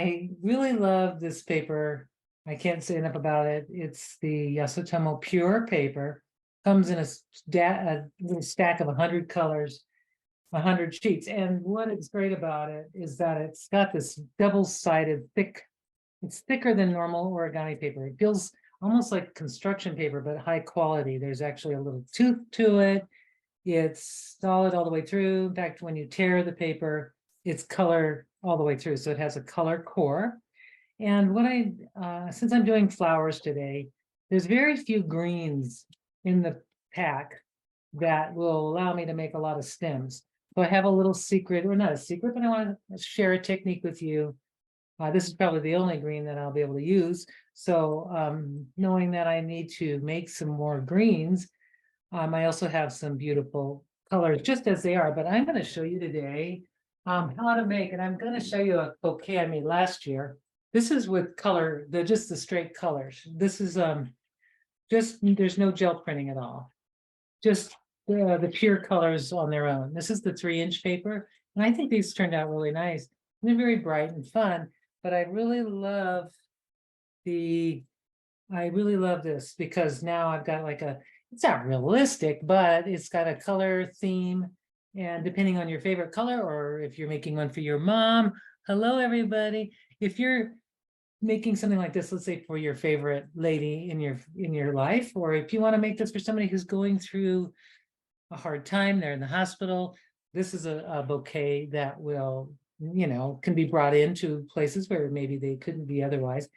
I really love this paper. I can't say enough about it. It's the Yasutomo Pure paper. Comes in a little stack of 100 colors, 100 sheets. And what is great about it is that it's got this double-sided thick, it's thicker than normal origami paper. It feels almost like construction paper, but high quality. There's actually a little tooth to it. It's solid all the way through. In fact, when you tear the paper, it's color all the way through. So it has a color core. And since I'm doing flowers today, there's very few greens in the pack that will allow me to make a lot of stems. So I have a little secret, or not a secret, but I want to share a technique with you. This is probably the only green that I'll be able to use. So knowing that I need to make some more greens, I also have some beautiful colors just as they are, but I'm going to show you today how to make, and I'm going to show you a bouquet I made last year. This is with color, just the straight colors. This is there's no gel printing at all. Just the pure colors on their own. This is the 3-inch paper, and I think these turned out really nice. They're very bright and fun, but I really love this because now I've got like it's not realistic, but it's got a color theme. And depending on your favorite color, or if you're making one for your mom, hello, everybody. If you're making something like this, let's say for your favorite lady in your life, or if you want to make this for somebody who's going through a hard time, they're in the hospital, this is a bouquet that will, can be brought into places where maybe they couldn't be otherwise.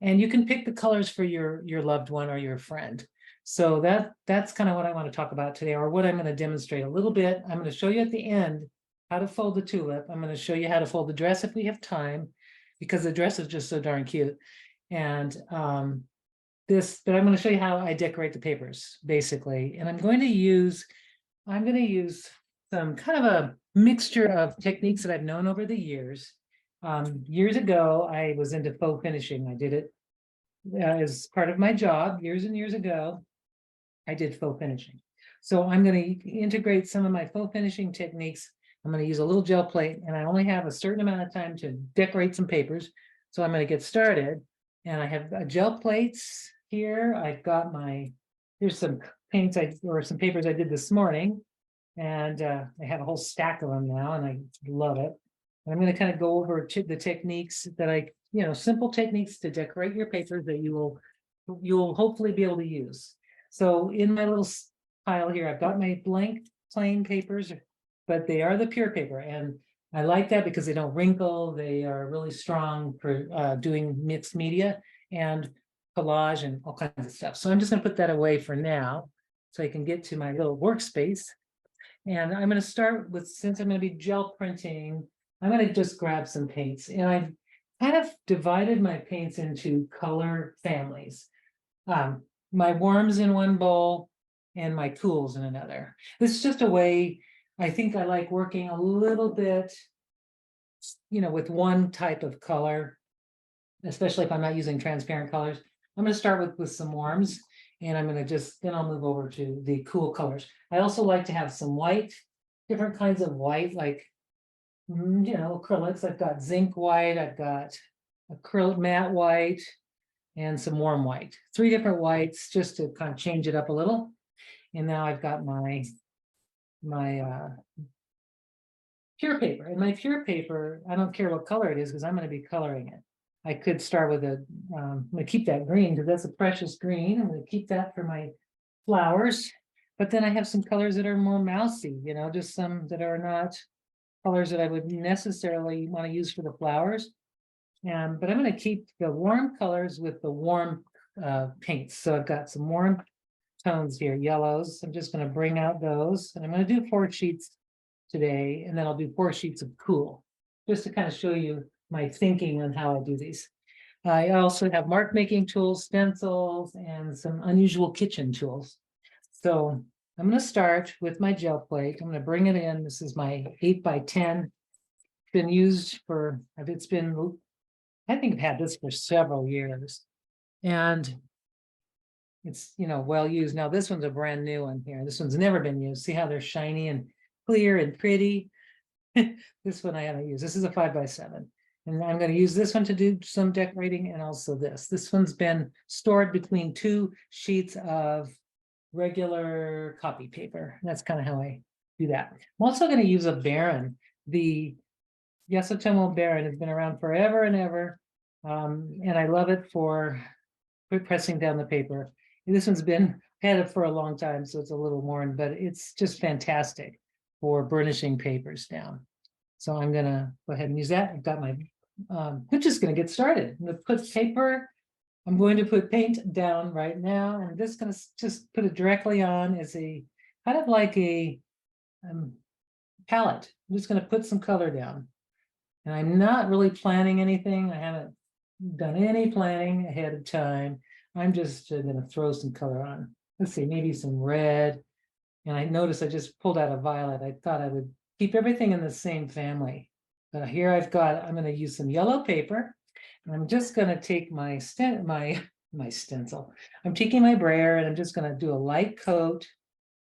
And you can pick the colors for your loved one or your friend. So that's kind of what I want to talk about today, or what I'm going to demonstrate a little bit. I'm going to show you at the end how to fold the tulip. I'm going to show you how to fold the dress if we have time, because the dress is just so darn cute. And but I'm going to show you how I decorate the papers, basically. And I'm going to use some kind of a mixture of techniques that I've known over the years. Years ago, I was into faux finishing. I did it as part of my job years and years ago. I did faux finishing. So I'm going to integrate some of my faux finishing techniques. I'm going to use a little gel plate, and I only have a certain amount of time to decorate some papers. So I'm going to get started. And I have gel plates here. I've got here's some paints or some papers I did this morning. And I have a whole stack of them now, and I love it. I'm going to kind of go over the techniques that simple techniques to decorate your papers that you'll hopefully be able to use. So in my little pile here, I've got my blank plain papers, but they are the pure paper. And I like that because they don't wrinkle. They are really strong for doing mixed media and collage and all kinds of stuff. So I'm just going to put that away for now so I can get to my little workspace. And I'm going to start with, since I'm going to be gel printing, I'm going to just grab some paints. And I've kind of divided my paints into color families. My warms in one bowl and my cools in another. This is just a way, I think I like working a little bit, with one type of color, especially if I'm not using transparent colors. I'm going to start with some warms, and I'm going to then I'll move over to the cool colors. I also like to have some white, different kinds of white, like, acrylics. I've got zinc white, I've got acrylic matte white, and some warm white. 3 different whites just to kind of change it up a little. And now I've got my pure paper. And my pure paper, I don't care what color it is because I'm going to be coloring it. I could start with I'm going to keep that green because that's a precious green. I'm going to keep that for my flowers. But then I have some colors that are more mousy, just some that are not colors that I would necessarily want to use for the flowers. But I'm going to keep the warm colors with the warm paints. So I've got some warm tones here, yellows. I'm just going to bring out those. And I'm going to do 4 sheets today. And then I'll do 4 sheets of cool, just to kind of show you my thinking on how I do these. I also have mark making tools, stencils, and some unusual kitchen tools. So I'm going to start with my gel plate. I'm going to bring it in. This is my 8x10. It's been used for, I think I've had this for several years. And it's, well used. Now this one's a brand new one here. This one's never been used. See how they're shiny and clear and pretty? This one I haven't used. This is a 5x7. And I'm going to use this one to do some decorating, and also this. This one's been stored between 2 sheets of regular copy paper. That's kind of how I do that. I'm also going to use a Baren. The Yasutomo Baren has been around forever and ever. And I love it for pressing down the paper. This one's been had it for a long time, so it's a little worn, but it's just fantastic for burnishing papers down. So I'm gonna go ahead and use that. I've got my, we're just gonna get started. I'm gonna put paper, I'm going to put paint down right now. I'm just gonna just put it directly on as a, kind of like a palette. I'm just gonna put some color down. And I'm not really planning anything. I haven't done any planning ahead of time. I'm just going to throw some color on. Let's see, maybe some red. And I noticed I just pulled out a violet. I thought I would keep everything in the same family. But here I'm going to use some yellow paper. And I'm just going to take my stencil. I'm taking my brayer and I'm just going to do a light coat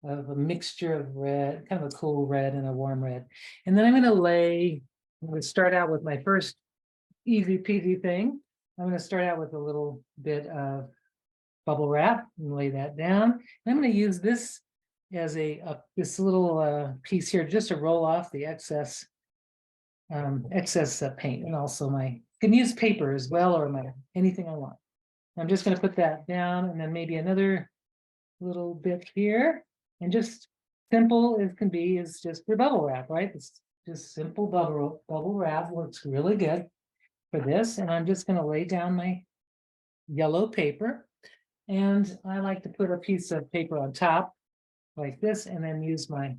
of a mixture of red, kind of a cool red and a warm red. And then I'm going to start out with my first easy peasy thing. I'm going to start out with a little bit of bubble wrap and lay that down. And I'm going to use this as this little piece here just to roll off the excess paint. And also I can use paper as well, or anything I want. I'm just going to put that down, and then maybe another little bit here, and just simple as can be is just for bubble wrap, right? It's just simple bubble wrap works really good for this. And I'm just going to lay down my yellow paper, and I like to put a piece of paper on top like this, and then use my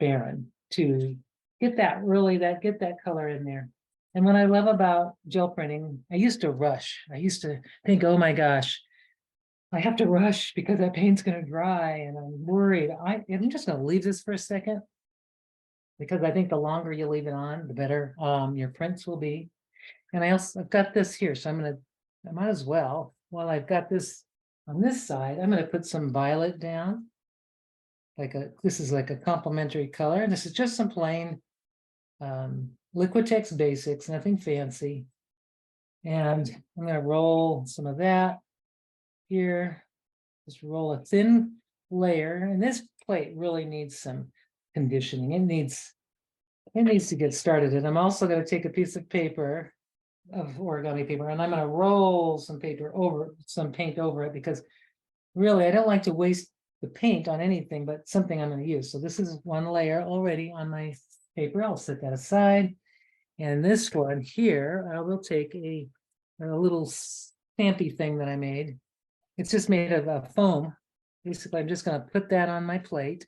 Baren to get that color in there. And what I love about gel printing, I used to rush. I used to think, oh my gosh, I have to rush because that paint's going to dry, and I'm worried. I'm just going to leave this for a second, because I think the longer you leave it on, the better your prints will be. And I've got this here, so I might as well, while I've got this on this side, I'm going to put some violet down. This is like a complementary color. This is just some plain Liquitex Basics, nothing fancy. And I'm going to roll some of that here. Just roll a thin layer. And this plate really needs some conditioning. It needs to get started. And I'm also going to take a piece of paper, of origami paper, and I'm going to roll some paint over it, because really I don't like to waste the paint on anything but something I'm going to use. So this is one layer already on my paper. I'll set that aside. And this one here, I will take a little stampy thing that I made. It's just made of foam. Basically, I'm just going to put that on my plate.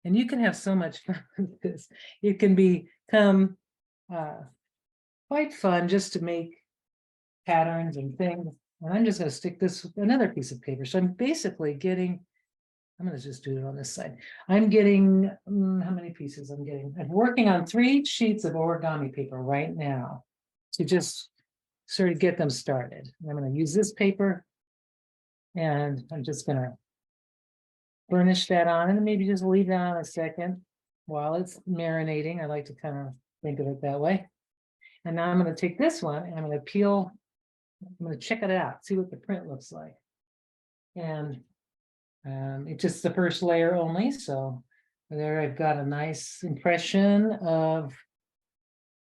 And you can have so much fun with this. It can become quite fun just to make patterns and things. And I'm just going to stick this with another piece of paper. So I'm basically getting, I'm going to just do it on this side. I'm getting, how many pieces I'm getting? I'm working on 3 sheets of origami paper right now to just sort of get them started. And I'm going to use this paper, and I'm just going to burnish that on, and maybe just leave that on a second while it's marinating. I like to kind of think of it that way. And now I'm going to take this one and I'm going to peel. I'm going to check it out, see what the print looks like. And it's just the first layer only. So there I've got a nice impression of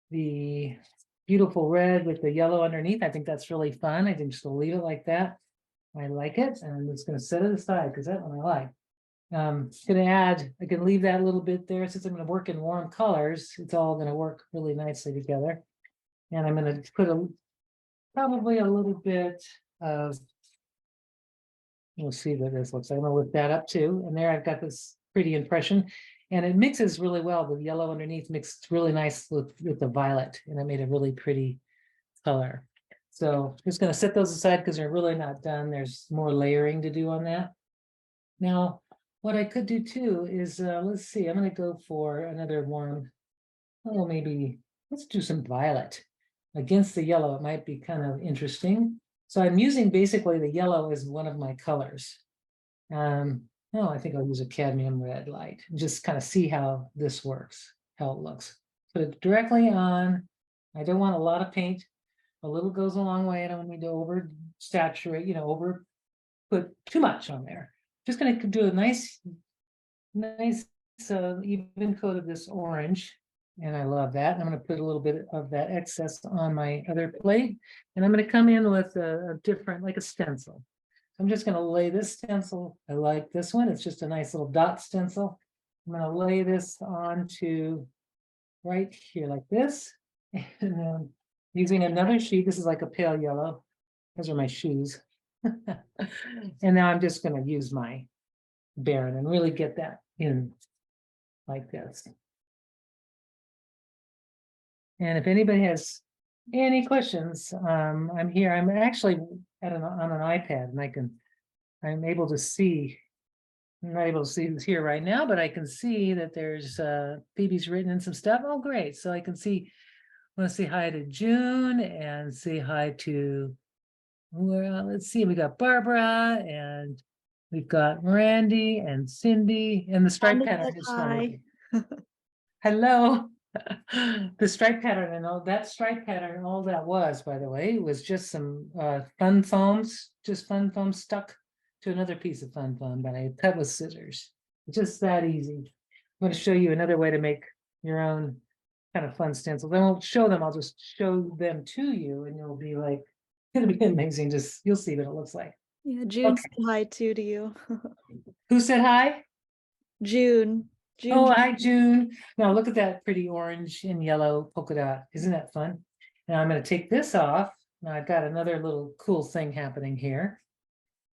the beautiful red with the yellow underneath. I think that's really fun. I think just leave it like that. I like it. And I'm just going to set it aside because that one I like. Going to add, I can leave that a little bit there. Since I'm going to work in warm colors, it's all going to work really nicely together. And I'm going to put probably a little bit of, we'll see what this looks like. I'm going to lift that up too. And there I've got this pretty impression. And it mixes really well. The yellow underneath mixed really nice with the violet. And it made a really pretty color. So I'm just going to set those aside because they're really not done. There's more layering to do on that. Now, what I could do too is, let's see, I'm going to go for another warm, oh, maybe let's do some violet against the yellow. It might be kind of interesting. So I'm using basically the yellow as one of my colors. No, I think I'll use a cadmium red light and just kind of see how this works, how it looks. Put it directly on I don't want a lot of paint. A little goes a long way. I don't need to over saturate, over put too much on there. Just gonna do a nice even coat of this orange. And I love that. I'm gonna put a little bit of that excess on my other plate. And I'm gonna come in with a different, like a stencil. I'm just gonna lay this stencil. I like this one. It's just a nice little dot stencil. I'm gonna lay this onto right here like this. And then using another sheet, this is like a pale yellow. Those are my shoes. And now I'm just gonna use my Baren and really get that in like this. And if anybody has any questions, I'm here. I'm actually on an iPad and I'm able to see. I'm not able to see who's here right now, but I can see that there's Phoebe's written in some stuff. Oh, great. So I can see, I want to say hi to June and say hi to, well, let's see, we got Barbara and we've got Randy and Cindy and the stripe pattern is funny. Hello. The stripe pattern and all that stripe pattern, all that was, by the way, was just some fun foams, just fun foam stuck to another piece of fun foam that I cut with scissors. Just that easy. I'm going to show you another way to make your own kind of fun stencils. I won't show them, I'll just show them to you and you'll be like, it'll be amazing. Just you'll see what it looks like. Yeah, June said hi too to you. Who said hi? June. Oh, hi, June. Now look at that pretty orange and yellow polka dot. Isn't that fun? Now I'm going to take this off. Now I've got another little cool thing happening here.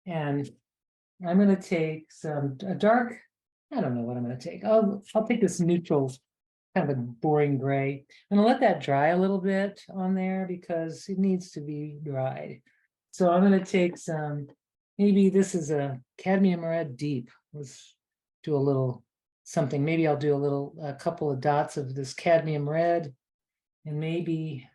And I'm going to take a dark, I don't know what I'm going to take. I'll take this neutral, kind of a boring gray. I'm going to let that dry a little bit on there because it needs to be dried. So I'm going to take some, maybe this is a cadmium red deep. Let's do a little something. Maybe I'll do a couple of dots of this cadmium red and maybe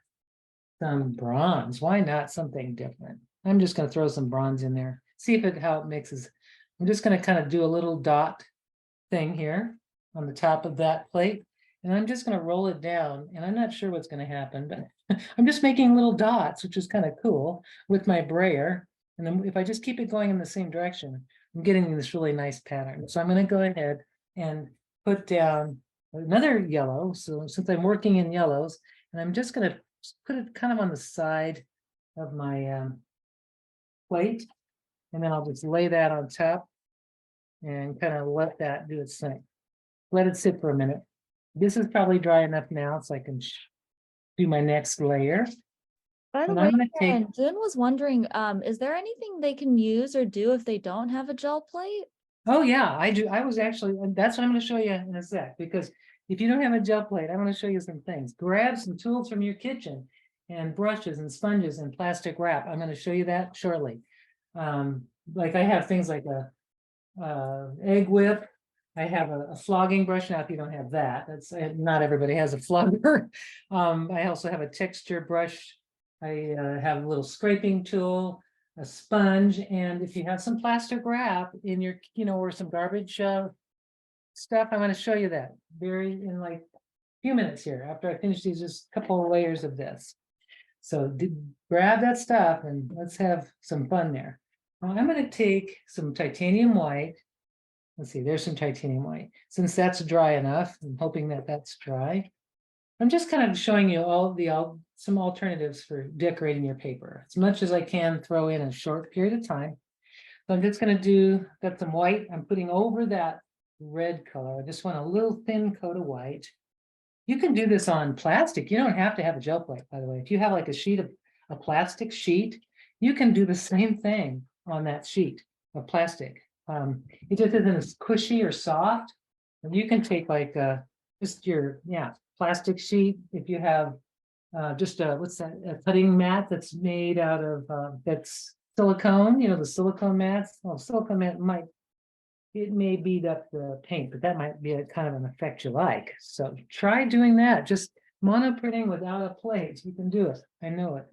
some bronze. Why not something different? I'm just going to throw some bronze in there. See how it mixes. I'm just going to kind of do a little dot thing here on the top of that plate. And I'm just going to roll it down. And I'm not sure what's going to happen, but I'm just making little dots, which is kind of cool with my brayer. And then if I just keep it going in the same direction, I'm getting this really nice pattern. So I'm going to go ahead and put down another yellow. So since I'm working in yellows, and I'm just going to put it kind of on the side of my plate. And then I'll just lay that on top and kind of let that do its thing. Let it sit for a minute. This is probably dry enough now so I can do my next layer. By the And way, I'm going to take, June was wondering, is there anything they can use or do if they don't have a gel plate? oh yeah, I do. I was actually, that's what I'm going to show you in a sec, because if you don't have a gel plate, I'm going to show you some things. Grab some tools from your kitchen and brushes and sponges and plastic wrap. I'm going to show you that shortly. Like I have things like a egg whip. I have a flogging brush. Now, if you don't have that, that's not everybody has a flogger. I also have a texture brush. I have a little scraping tool, a sponge, and if you have some plastic wrap in your, or some garbage stuff, I'm going to show you that very in like a few minutes here after I finish these, just a couple of layers of this. So grab that stuff and let's have some fun there. I'm going to take some titanium white. Let's see, there's some titanium white. Since that's dry enough, I'm hoping that that's dry. I'm just kind of showing you some alternatives for decorating your paper as much as I can throw in a short period of time. So I'm just going to got some white. I'm putting over that red color. I just want a little thin coat of white. You can do this on plastic. You don't have to have a gel plate, by the way. If you have like a plastic sheet, you can do the same thing on that sheet of plastic. It just isn't as cushy or soft. And you can take like just your plastic sheet. If you have just what's that, a cutting mat that's made out of that's silicone, the silicone mats. Well, silicone mat may beat up the paint, but that might be a kind of an effect you like. So try doing that. Just mono printing without a plate. You can do it. I know it.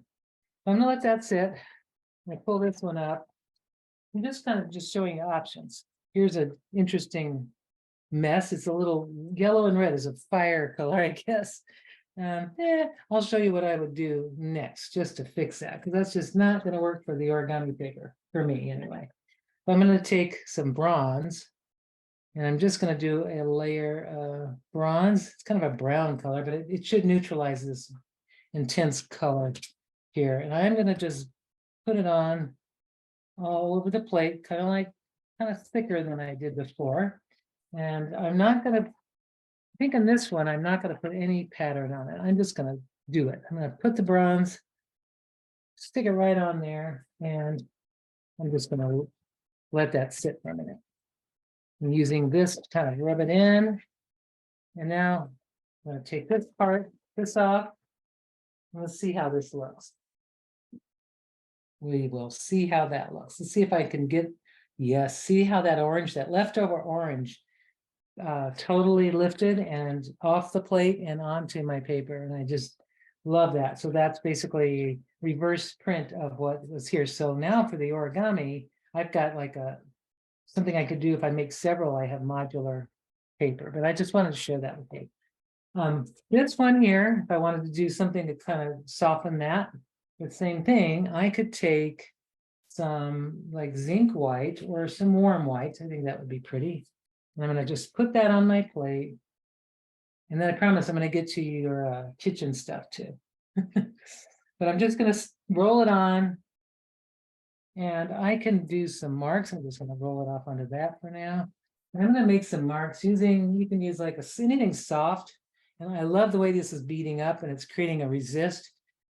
I'm gonna let that sit. I pull this one up. I'm just kind of just showing you options. Here's an interesting mess. It's a little yellow and red is a fire color, I guess. I'll show you what I would do next just to fix that, because that's just not going to work for the origami paper, for me anyway. So I'm going to take some bronze, and I'm just going to do a layer of bronze. It's kind of a brown color, but it should neutralize this intense color here. And I'm going to just put it on all over the plate, kind of thicker than I did before. And I'm not going to, I think on this one, I'm not going to put any pattern on it. I'm just going to do it. I'm going to put the bronze, stick it right on there, and I'm just going to let that sit for a minute. I'm using this to kind of rub it in. And now I'm going to take this off. Let's see how this looks. We will see how that looks. Let's see if I can get, yes, see how that orange, that leftover orange totally lifted and off the plate and onto my paper. And I just love that. So that's basically reverse print of what was here. So now for the origami, I've got like something I could do if I make several. I have modular paper, but I just wanted to share that with you. This one here, if I wanted to do something to kind of soften that, the same thing, I could take some like zinc white or some warm white. I think that would be pretty. And I'm going to just put that on my plate. And then I promise I'm going to get to your kitchen stuff too. But I'm just going to roll it on. And I can do some marks. I'm just going to roll it off onto that for now. And I'm going to make some marks using, you can use like anything soft. And I love the way this is beating up and it's creating a resist.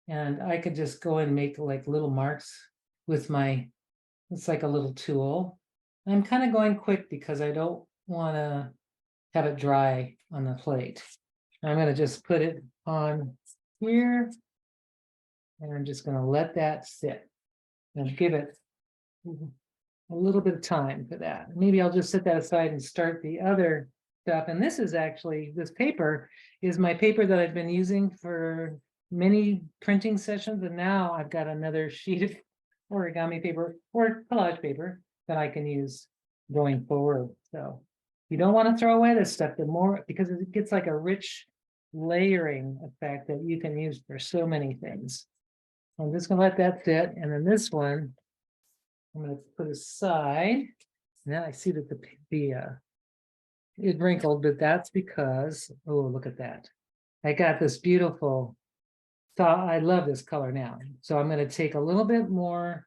And I could just go and make like little marks with my, it's like a little tool. I'm kind of going quick because I don't want to have it dry on the plate. I'm going to just put it on here. And I'm just going to let that sit and give it a little bit of time for that. Maybe I'll just set that aside and start the other stuff. And this is actually, this paper is my paper that I've been using for many printing sessions. And now I've got another sheet of origami paper or collage paper that I can use going forward. So you don't want to throw away this stuff, the more, because it gets like a rich layering effect that you can use for so many things. I'm just going to let that sit. And then this one, I'm going to put aside. Now I see that it wrinkled, but that's because, oh, look at that. I got this beautiful, so I love this color now. So I'm going to take a little bit more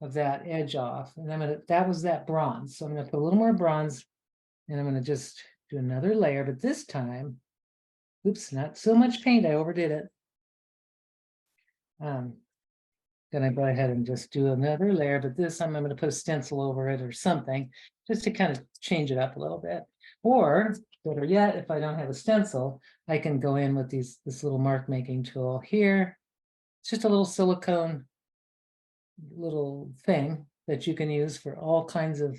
of that edge off. And that was that bronze. So I'm going to put a little more bronze and I'm going to just do another layer, but this time, oops, not so much paint. I overdid it. Then I go ahead and just do another layer, but this time I'm going to put a stencil over it or something just to kind of change it up a little bit. Or better yet, if I don't have a stencil, I can go in with this little mark making tool here. It's just a little silicone little thing that you can use for all kinds of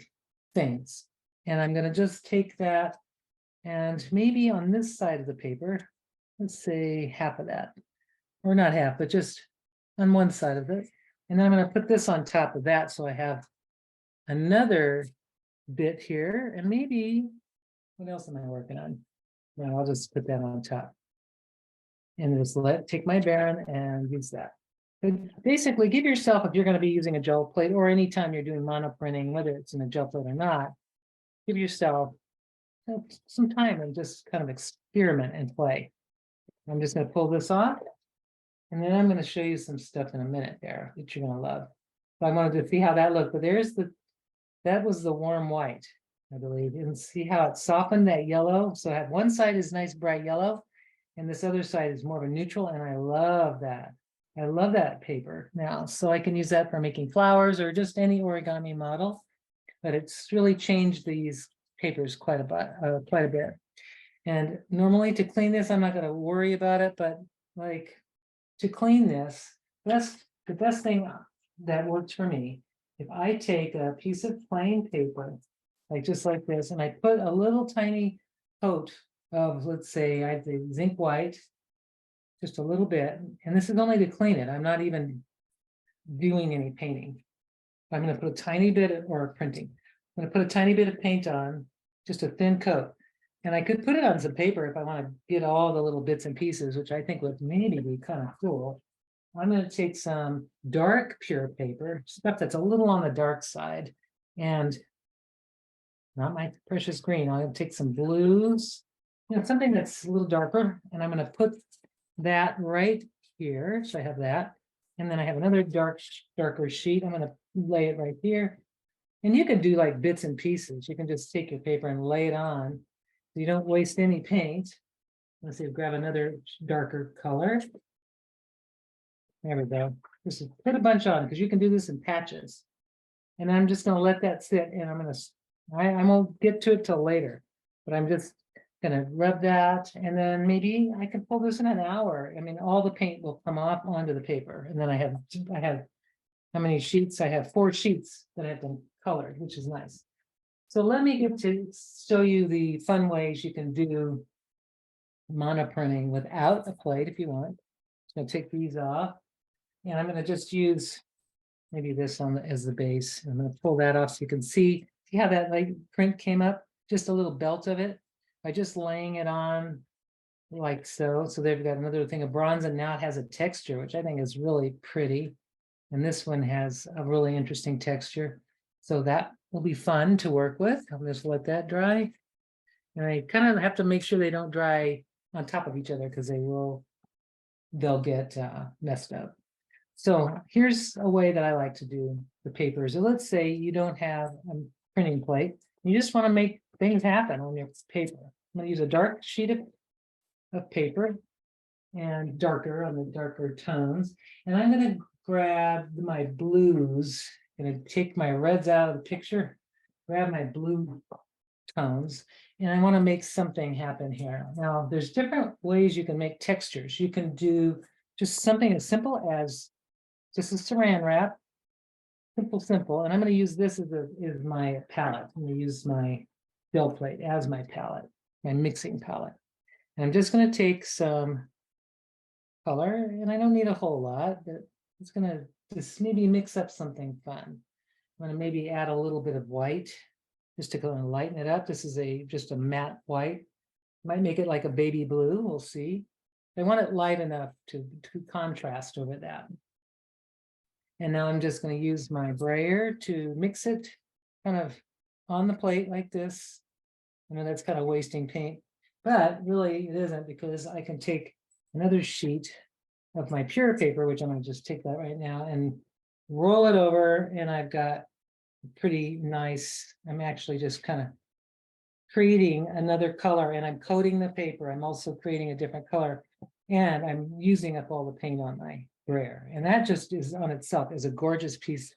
things. And I'm going to just take that and maybe on this side of the paper, let's say half of that, or not half, but just on one side of it. And I'm going to put this on top of that. So I have another bit here and maybe, what else am I working on? Well, I'll just put that on top and just take my Baren and use that. But basically give yourself, if you're going to be using a gel plate or anytime you're doing mono printing, whether it's in a gel plate or not, give yourself some time and just kind of experiment and play. I'm just going to pull this off. And then I'm going to show you some stuff in a minute there that you're going to love. So I wanted to see how that looked, but that was the warm white, I believe. And see how it softened that yellow. So I have one side is nice bright yellow, and this other side is more of a neutral, and I love that. I love that paper now. So I can use that for making flowers or just any origami model, but it's really changed these papers quite a bit. And normally to clean this, I'm not going to worry about it, but like, to clean this, the best thing that works for me, if I take a piece of plain paper, like just like this, and I put a little tiny coat of, let's say, I think zinc white, just a little bit, and this is only to clean it. I'm not even doing any painting. I'm going to put a tiny bit or printing. I'm going to put a tiny bit of paint on, just a thin coat. And I could put it on some paper if I want to get all the little bits and pieces, which I think would maybe be kind of cool. I'm going to take some dark pure paper, stuff that's a little on the dark side, and not my precious green. I'll take some blues, something that's a little darker, and I'm going to put that right here. So I have that. And then I have another darker sheet. I'm going to lay it right here. And you can do like bits and pieces. You can just take your paper and lay it on. So you don't waste any paint. Let's see, grab another darker color. There we go. Just put a bunch on because you can do this in patches. And I'm just going to let that sit, and I won't get to it till later, but I'm just going to rub that, and then maybe I can pull this in an hour. I mean, all the paint will come off onto the paper, and then I have how many sheets? I have 4 sheets that have been colored, which is nice. So let me get to show you the fun ways you can do monoprinting without a plate if you want. I'm going to take these off, and I'm going to just use maybe this on as the base. I'm going to pull that off so you can see how that like print came up, just a little belt of it by just laying it on like so. So they've got another thing of bronze, and now it has a texture, which I think is really pretty. And this one has a really interesting texture. So that will be fun to work with. I'll just let that dry. And I kind of have to make sure they don't dry on top of each other because they'll get messed up. So here's a way that I like to do the papers. So let's say you don't have a printing plate. You just want to make things happen on your paper. I'm going to use a dark sheet of paper and darker on the darker tones. And I'm going to grab my blues. I'm going to take my reds out of the picture, grab my blue tones, and I want to make something happen here. Now, there's different ways you can make textures. You can do just something as simple as just a saran wrap, simple. And I'm going to use this as my palette. I'm going to use my fill plate as my palette, my mixing palette. And I'm just going to take some color, and I don't need a whole lot, but it's going to just maybe mix up something fun. I'm going to maybe add a little bit of white just to go and lighten it up. This is just a matte white. Might make it like a baby blue. We'll see. I want it light enough to contrast over that. And now I'm just going to use my brayer to mix it kind of on the plate like this. I know that's kind of wasting paint, but really it isn't, because I can take another sheet of my pure paper, which I'm going to just take that right now and roll it over, and I've got pretty nice, I'm actually just kind of creating another color, and I'm coating the paper. I'm also creating a different color, and I'm using up all the paint on my brayer. And that just is on itself is a gorgeous piece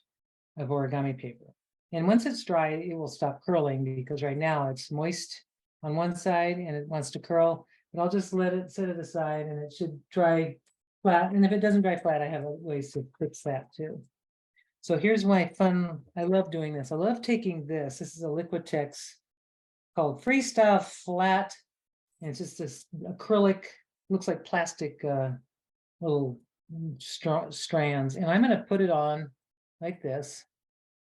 of origami paper. And once it's dry, it will stop curling, because right now it's moist on one side and it wants to curl, but I'll just let it set it aside, and it should dry flat. And if it doesn't dry flat, I have ways to fix that too. So here's my fun. I love doing this. I love taking this. This is a Liquitex called Freestyle Flat. And it's just this acrylic, looks like plastic little strands. And I'm going to put it on like this.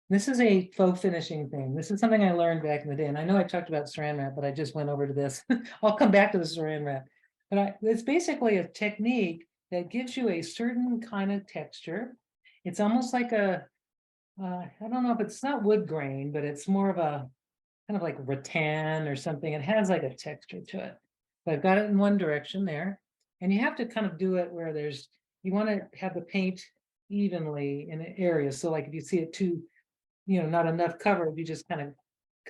This is a faux finishing thing. This is something I learned back in the day. And I know I talked about saran wrap, but I just went over to this. I'll come back to the saran wrap. But it's basically a technique that gives you a certain kind of texture. It's almost like I don't know if it's not wood grain, but it's more of a kind of like rattan or something. It has like a texture to it. But I've got it in one direction there. And you have to kind of do it where you want to have the paint evenly in areas. So like if you see it too, not enough coverage, you just kind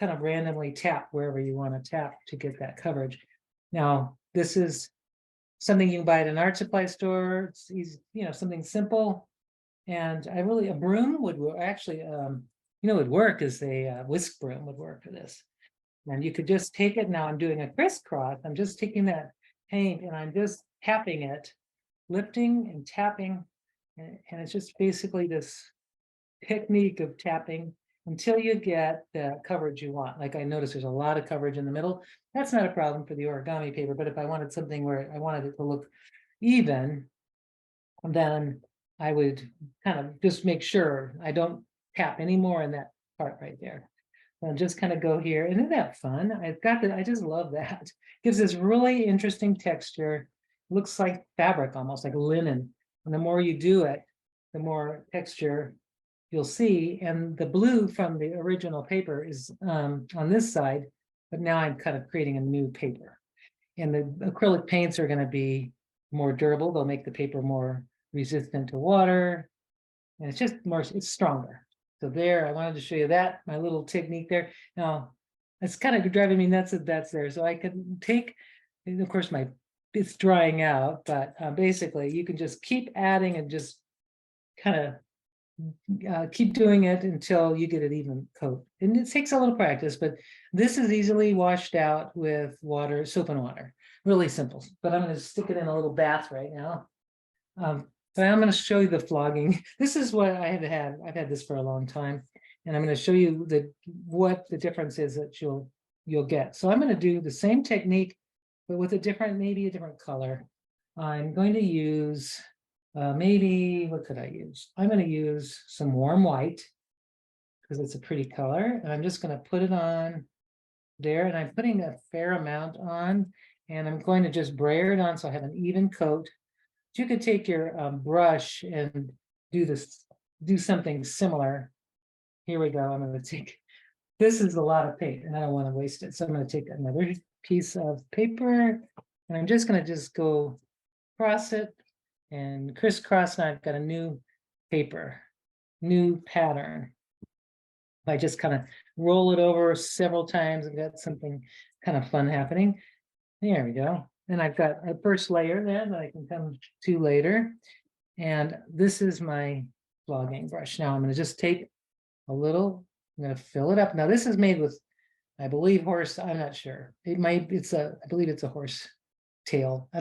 of randomly tap wherever you want to tap to get that coverage. Now, this is something you can buy at an art supply store. It's easy, something simple. And a broom would actually, would work as a whisk broom would work for this. And you could just take it. Now I'm doing a crisscross. I'm just taking that paint and I'm just tapping it, lifting and tapping. And it's just basically this technique of tapping until you get the coverage you want. Like I noticed there's a lot of coverage in the middle. That's not a problem for the origami paper, but if I wanted something where I wanted it to look even, then I would kind of just make sure I don't tap any more in that part right there. I'll just kind of go here. Isn't that fun? I've got I just love that. Gives this really interesting texture. Looks like fabric, almost like linen. And the more you do it, the more texture you'll see. And the blue from the original paper is on this side, but now I'm kind of creating a new paper. And the acrylic paints are going to be more durable. They'll make the paper more resistant to water. And it's just more, it's stronger. So there, I wanted to show you that, my little technique there. Now, it's kind of driving me nuts that that's there. So I can take, and of course, it's drying out, but basically you can just keep adding and just kind of keep doing it until you get an even coat. And it takes a little practice, but this is easily washed out with water, soap and water. Really simple, but I'm going to stick it in a little bath right now. But I'm going to show you the flogging. This is what I have had. I've had this for a long time, and I'm going to show you what the difference is that you'll get. So I'm going to do the same technique, but with maybe a different color. I'm going to use maybe, what could I use? I'm going to use some warm white because it's a pretty color, and I'm just going to put it on there, and I'm putting a fair amount on, and I'm going to just brayer it on so I have an even coat. You could take your brush and do something similar. Here we go. I'm going to take, this is a lot of paint and I don't want to waste it. So I'm going to take another piece of paper and I'm just going to go across it and crisscross. And I've got a new paper, new pattern. I just kind of roll it over several times and got something kind of fun happening. There we go. And I've got a first layer there that I can come to later. And this is my flogging brush. Now I'm going to just take a little, I'm going to fill it up. Now this is made with, I believe horse, I'm not sure. I believe it's a horse tail. I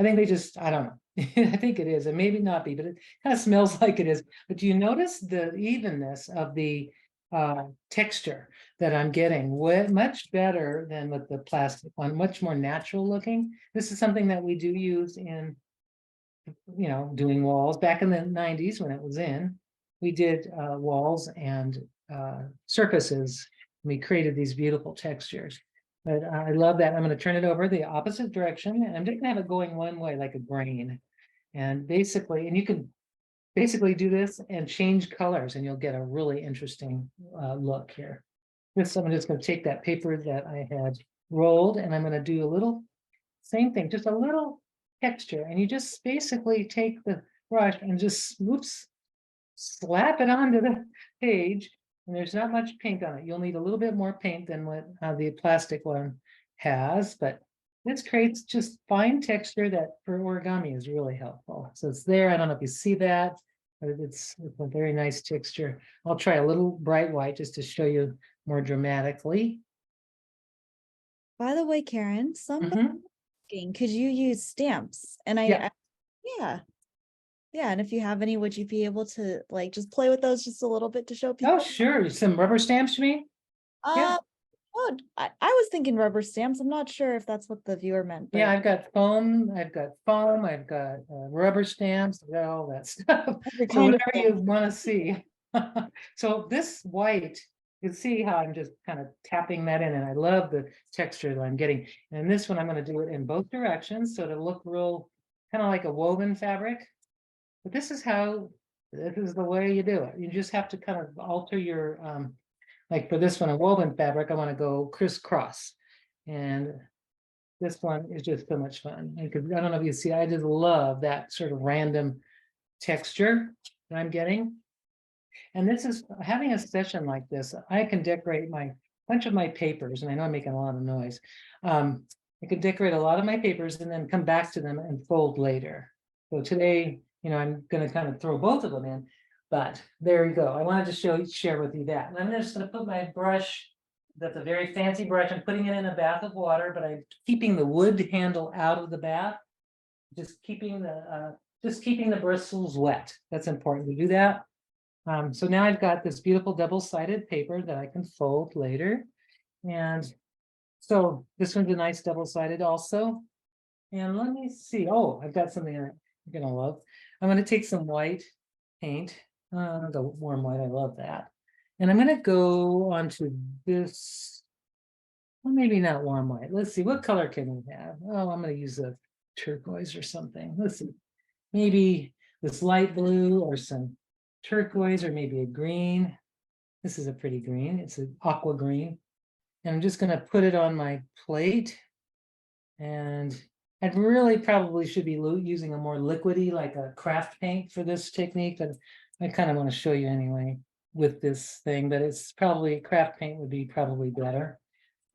think they just, I don't know. I think it is, and maybe not be, but it kind of smells like it is. But do you notice the evenness of the texture that I'm getting? Much better than with the plastic one, much more natural looking. This is something that we do use in, doing walls back in the 90s when it was in. We did walls and surfaces. We created these beautiful textures. But I love that. I'm going to turn it over the opposite direction, and I'm just going to have it going one way like a grain. And basically, and you can basically do this and change colors, and you'll get a really interesting look here. I'm just going to take that paper that I had rolled, and I'm going to do a little, same thing, just a little texture. And you just basically take the brush and just, whoops, slap it onto the page. And there's not much paint on it. You'll need a little bit more paint than what the plastic one has, but this creates just fine texture that for origami is really helpful. So it's there. I don't know if you see that, but it's a very nice texture. I'll try a little bright white just to show you more dramatically. By the way, Karen, could you use stamps? And Yeah. Yeah, and if you have any, would you be able to just play with those just a little bit to show people? Oh, sure. Some rubber stamps, you mean? Yeah. Oh, I was thinking rubber stamps. I'm not sure if that's what the viewer meant. Yeah, I've got foam, I've got rubber stamps, I've got all that stuff. So whatever you want to see. So this white, you can see how I'm just kind of tapping that in, and I love the texture that I'm getting. And this one, I'm going to do it in both directions, so to look real kind of like a woven fabric. But this is the way you do it. You just have to kind of alter your, like for this one, a woven fabric, I want to go crisscross. And this one is just so much fun. I don't know if you see, I just love that sort of random texture that I'm getting. And this is, having a session like this, I can decorate bunch of my papers, and I know I'm making a lot of noise. I can decorate a lot of my papers and then come back to them and fold later. So today, I'm going to kind of throw both of them in, but there you go. I wanted to share with you that. And I'm just going to put my brush, that's a very fancy brush. I'm putting it in a bath of water, but I'm keeping the wood handle out of the bath. Just keeping the bristles wet. That's important to do that. So now I've got this beautiful double-sided paper that I can fold later. And so this one's a nice double-sided also. And let me see. Oh, I've got something you're gonna love. I'm gonna take some white paint, the warm white, I love that. And I'm gonna go on to this, well, maybe not warm white. Let's see, what color can we have? Oh, I'm gonna use a turquoise or something. Let's see, maybe this light blue or some turquoise or maybe a green. This is a pretty green, it's an aqua green. And I'm just gonna put it on my plate. And I really probably should be using a more liquidy, like a craft paint for this technique, but I kind of want to show you anyway with this thing, but it's probably craft paint would be probably better.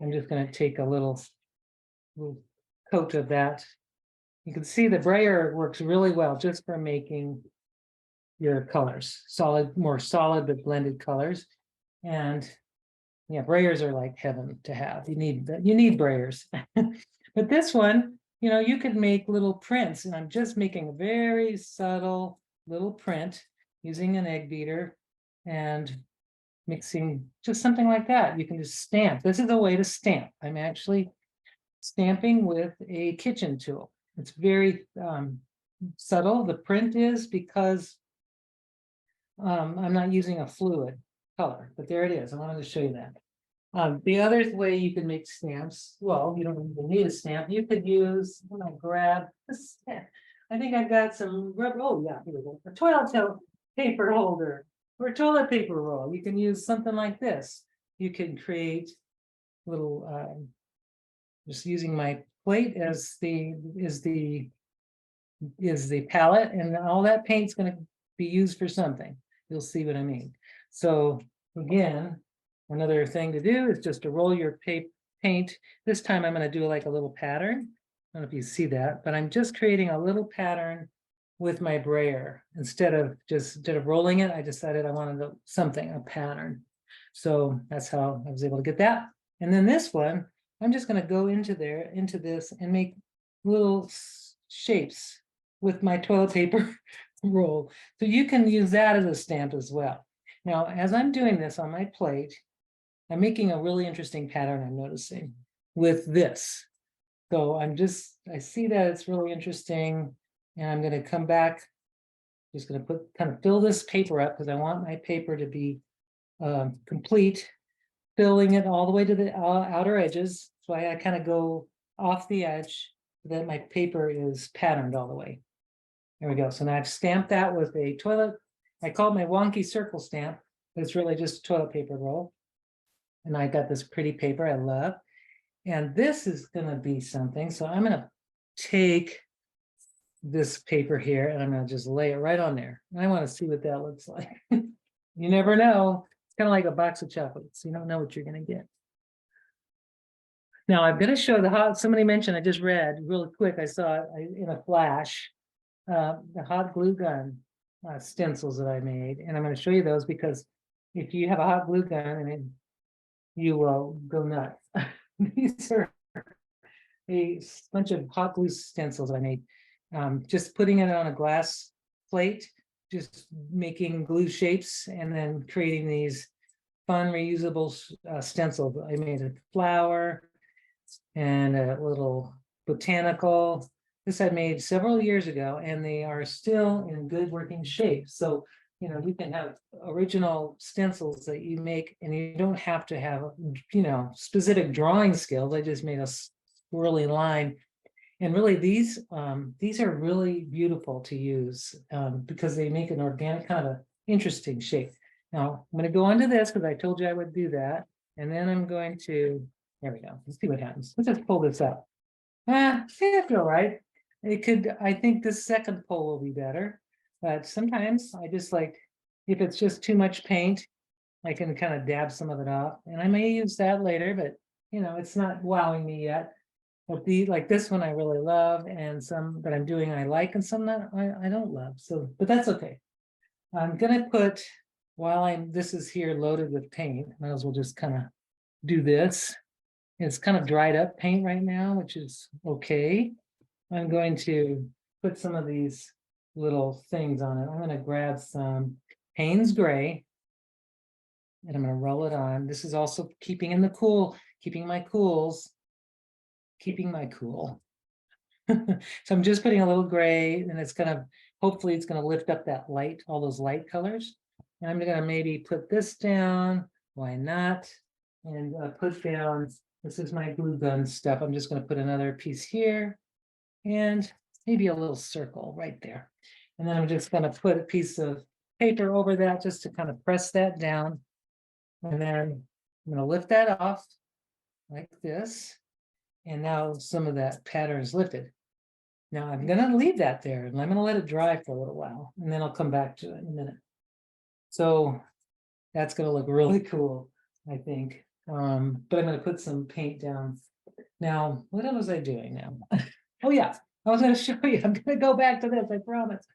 I'm just going to take a little coat of that. You can see the brayer works really well just for making your colors solid, more solid but blended colors. And yeah, brayers are like heaven to have. You need brayers. But this one, you know, you could make little prints, and I'm just making a very subtle little print using an egg beater and mixing just something like that. You can just stamp. This is a way to stamp. I'm actually stamping with a kitchen tool. It's very subtle. The print is because I'm not using a fluid color, but there it is. I wanted to show you that. The other way you can make stamps, well, you don't even need a stamp. You could use, I'm gonna grab this. I think I've got some rubber. Oh, yeah, here we go. A toilet paper holder or toilet paper roll. You can use something like this. You can create little, just using my plate as the palette, and all that paint's going to be used for something. You'll see what I mean. So again, another thing to do is just to roll your paint. This time I'm going to do like a little pattern. I don't know if you see that, but I'm just creating a little pattern with my brayer. Instead of rolling it, I decided I wanted a pattern. So that's how I was able to get that. And then this one, I'm just going to go into this and make little shapes with my toilet paper roll. So you can use that as a stamp as well. Now, as I'm doing this on my plate, I'm making a really interesting pattern I'm noticing with this. So I see that it's really interesting, and I'm going to come back, just going to kind of fill this paper up because I want my paper to be complete, filling it all the way to the outer edges. So I kind of go off the edge so that my paper is patterned all the way. There we go. So now I've stamped that with a toilet. I call it my wonky circle stamp, but it's really just a toilet paper roll. And I got this pretty paper I love. And this is going to be something. So I'm going to take this paper here and I'm going to just lay it right on there. And I want to see what that looks like. You never know. It's kind of like a box of chocolates. You don't know what you're going to get. Now I'm going to show somebody mentioned, I just read really quick. I saw it in a flash, the hot glue gun stencils that I made. And I'm going to show you those because if you have a hot glue gun, you will go nuts. These are a bunch of hot glue stencils I made. Just putting it on a glass plate, just making glue shapes and then creating these fun reusable stencils. I made a flower and a little botanical. This I made several years ago, and they are still in good working shape. So, you know, you can have original stencils that you make, and you don't have to have, you know, specific drawing skills. I just made a swirly line. And really, these are really beautiful to use because they make an organic kind of interesting shape. Now, I'm going to go on to this because I told you I would do that. And then I'm going to, there we go. Let's see what happens. Let's just pull this up. I feel right. I think this second pull will be better. But sometimes I just like, if it's just too much paint, I can kind of dab some of it off. And I may use that later, but you know, it's not wowing me yet. But like this one I really love, and some that I'm doing I like, and some that I don't love. So, but that's okay. I'm gonna put, this is here loaded with paint, might as well just kind of do this. It's kind of dried up paint right now, which is okay. I'm going to put some of these little things on it. I'm going to grab some Payne's Gray and I'm going to roll it on. This is also keeping in the cool, keeping my cool. So I'm just putting a little gray, and it's going to, hopefully it's going to lift up that light, all those light colors. And I'm gonna maybe put this down, why not? And put down, this is my glue gun stuff. I'm just gonna put another piece here and maybe a little circle right there. And then I'm just gonna put a piece of paper over that just to kind of press that down. And then I'm gonna lift that off like this. And now some of that pattern is lifted. Now I'm gonna leave that there and I'm gonna let it dry for a little while and then I'll come back to it in a minute. So that's gonna look really cool, I think. But I'm gonna put some paint down. Now, what was I doing now? Oh yeah, I was gonna show you, I'm gonna go back to this, I promise.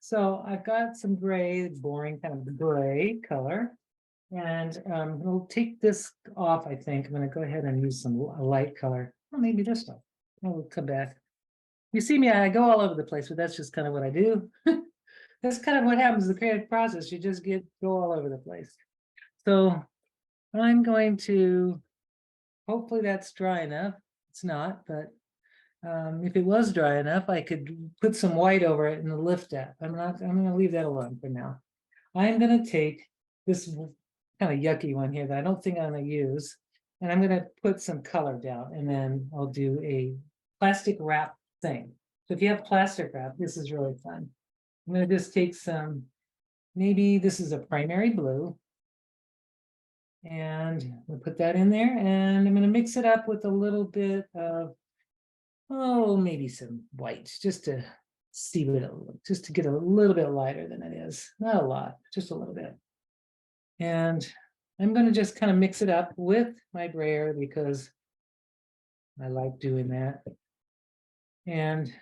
So I've got some gray, boring kind of gray color. And we'll take this off, I think. I'm gonna go ahead and use some light color. Or maybe this one. We'll come back. You see me, I go all over the place, but that's just kind of what I do. That's kind of what happens in the creative process. You just go all over the place. So I'm going to, hopefully that's dry enough. It's not, but if it was dry enough, I could put some white over it and lift that. I'm gonna leave that alone for now. I'm gonna take this kind of yucky one here that I don't think I'm gonna use, and I'm gonna put some color down, and then I'll do a plastic wrap thing. So if you have plastic wrap, this is really fun. I'm gonna just take some, maybe this is a primary blue, and we'll put that in there, and I'm gonna mix it up with a little bit of, oh, maybe some white, just to see what it looks, just to get a little bit lighter than it is. Not a lot, just a little bit. And I'm going to just kind of mix it up with my brayer because I like doing that. And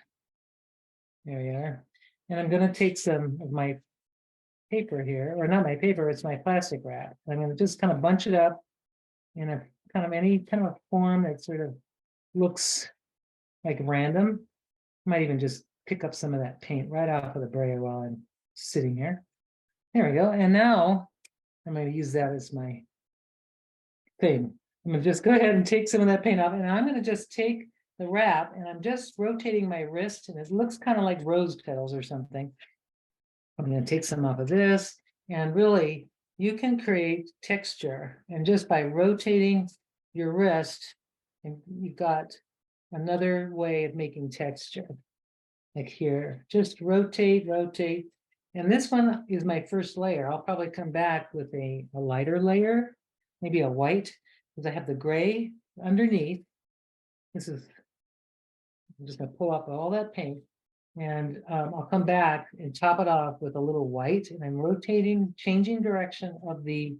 there we are. And I'm going to take some of my paper here, or not my paper, it's my plastic wrap. I'm going to just kind of bunch it up in a kind of any kind of a form that sort of looks like random. Might even just pick up some of that paint right off of the brayer while I'm sitting here. There we go. And now I'm going to use that as my thing. I'm going to just go ahead and take some of that paint off, and I'm going to just take the wrap and I'm just rotating my wrist, and it looks kind of like rose petals or something. I'm going to take some off of this, and really you can create texture, and just by rotating your wrist, and you've got another way of making texture. Like here, just rotate, rotate. And this one is my first layer. I'll probably come back with a lighter layer, maybe a white, because I have the gray underneath. This is, I'm just gonna pull up all that paint, and I'll come back and top it off with a little white, and I'm rotating, changing direction of the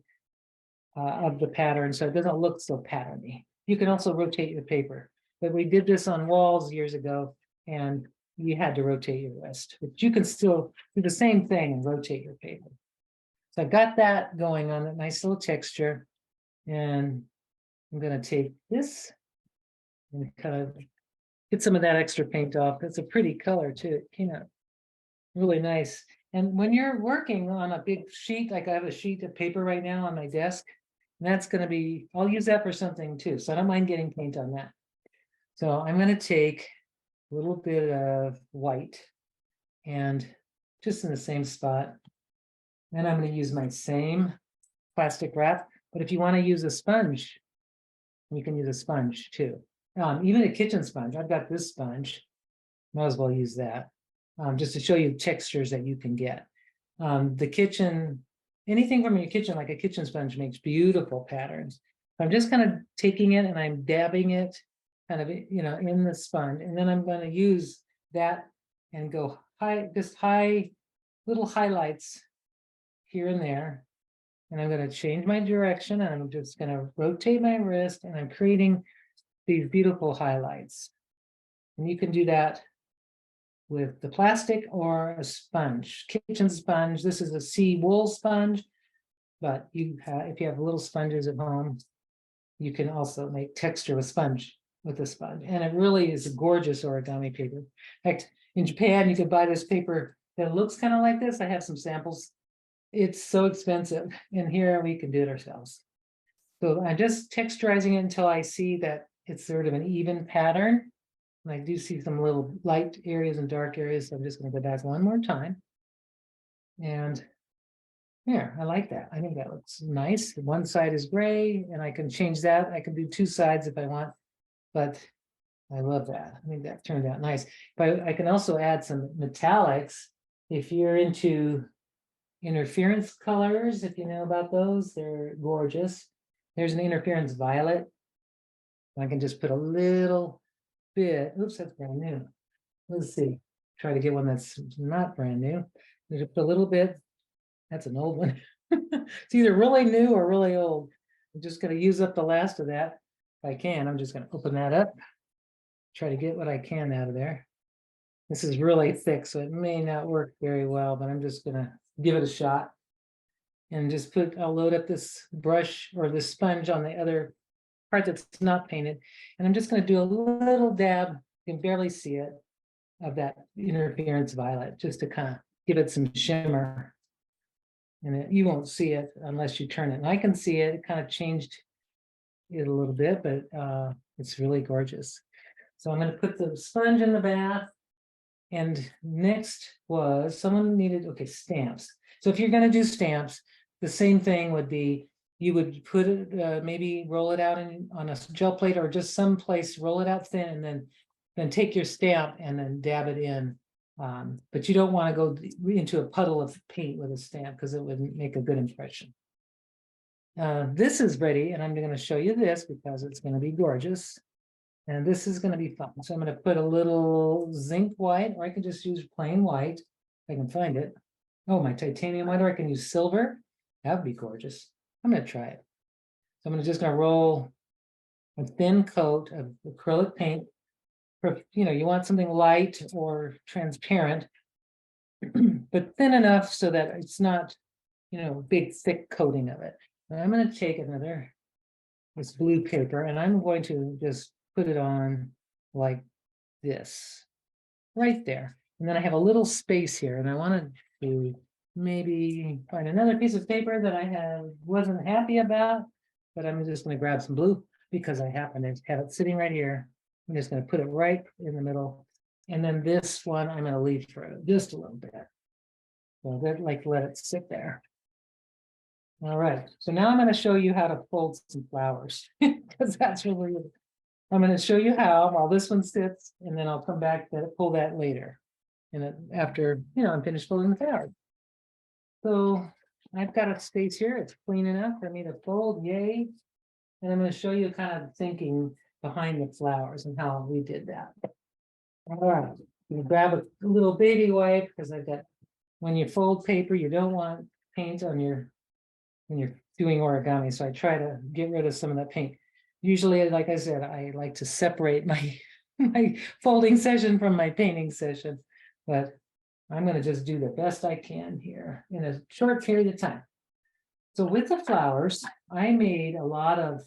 pattern so it doesn't look so patterny. You can also rotate your paper, but we did this on walls years ago, and you had to rotate your wrist, but you can still do the same thing and rotate your paper. So I've got that going on, that nice little texture, and I'm going to take this and kind of get some of that extra paint off. It's a pretty color too. It came out really nice. And when you're working on a big sheet, like I have a sheet of paper right now on my desk, and that's going to be, I'll use that for something too. So I don't mind getting paint on that. So I'm going to take a little bit of white and just in the same spot. Then I'm going to use my same plastic wrap. But if you want to use a sponge, you can use a sponge too. Even a kitchen sponge. I've got this sponge. Might as well use that. Just to show you textures that you can get. The kitchen, anything from your kitchen, like a kitchen sponge, makes beautiful patterns. I'm just kind of taking it and I'm dabbing it kind of, in the sponge. And then I'm going to use that and go high, just high little highlights here and there. And I'm going to change my direction, and I'm just going to rotate my wrist, and I'm creating these beautiful highlights. And you can do that with the plastic or a sponge, kitchen sponge. This is a sea wool sponge, but if you have little sponges at home, you can also make texture with a sponge. And it really is a gorgeous origami paper. In fact, in Japan, you can buy this paper that looks kind of like this. I have some samples. It's so expensive, and here we can do it ourselves. So I'm just texturizing it until I see that it's sort of an even pattern. And I do see some little light areas and dark areas, so I'm just going to go back one more time. And Here, I like that. I think that looks nice. One side is gray and I can change that. I can do two sides if I want, but I love that. I think that turned out nice. But I can also add some metallics. If you're into interference colors, if you know about those, they're gorgeous. There's an interference violet. I can just put a little bit, oops, that's brand new. Let's see, try to get one that's not brand new. Just put a little bit, that's an old one. It's either really new or really old. I'm just gonna use up the last of that. If I can, I'm just gonna open that up. Try to get what I can out of there. This is really thick, so it may not work very well, but I'm just gonna give it a shot. And just I'll load up this brush or this sponge on the other part that's not painted. And I'm just gonna do a little dab, you can barely see it, of that interference violet, just to kind of give it some shimmer. And you won't see it unless you turn it. And I can see it, it kind of changed it a little bit, but it's really gorgeous. So I'm gonna put the sponge in the bath. And next was, someone needed, okay, stamps. So if you're gonna do stamps, the same thing would be, you would put it, maybe roll it out on a gel plate or just someplace, roll it out thin, and then take your stamp and then dab it in. But you don't want to go into a puddle of paint with a stamp because it wouldn't make a good impression. This is ready, and I'm going to show you this because it's going to be gorgeous. And this is going to be fun. So I'm going to put a little zinc white, or I can just use plain white if I can find it. Oh, my titanium white, or I can use silver. That would be gorgeous. I'm going to try it. So I'm just going to roll a thin coat of acrylic paint. You want something light or transparent, but thin enough so that it's not, big thick coating of it. And I'm going to take this blue paper, and I'm going to just put it on like this, right there. And then I have a little space here, and I want to maybe find another piece of paper that I wasn't happy about, but I'm just going to grab some blue because I happen to have it sitting right here. I'm just going to put it right in the middle. And then this one, I'm going to leave for just a little bit. So I'd like to let it sit there. All right, so now I'm going to show you how to fold some flowers because that's really, I'm going to show you how while this one sits, and then I'll come back to pull that later. And after, I'm finished folding the flowers. So I've got a space here. It's clean enough for me to fold, yay. And I'm going to show you kind of thinking behind the flowers and how we did that. All right, you grab a little baby wipe because when you fold paper, you don't want paint on when you're doing origami. So I try to get rid of some of that paint. Usually, like I said, I like to separate my folding session from my painting session, but I'm going to just do the best I can here in a short period of time. So with the flowers, I made a lot of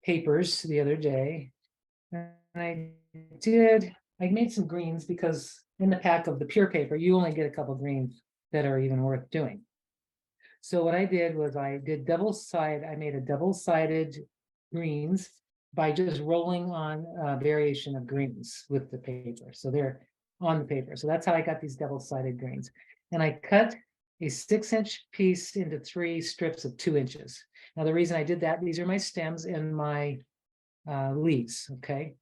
papers the other day. And I made some greens because in the pack of the pure paper, you only get a couple greens that are even worth doing. So what I did was I made a double-sided greens by just rolling on a variation of greens with the paper. So they're on the paper. So that's how I got these double-sided greens. And I cut a 6-inch piece into 3 strips of 2 inches. Now, the reason I did that, these are my stems and my leaves, okay?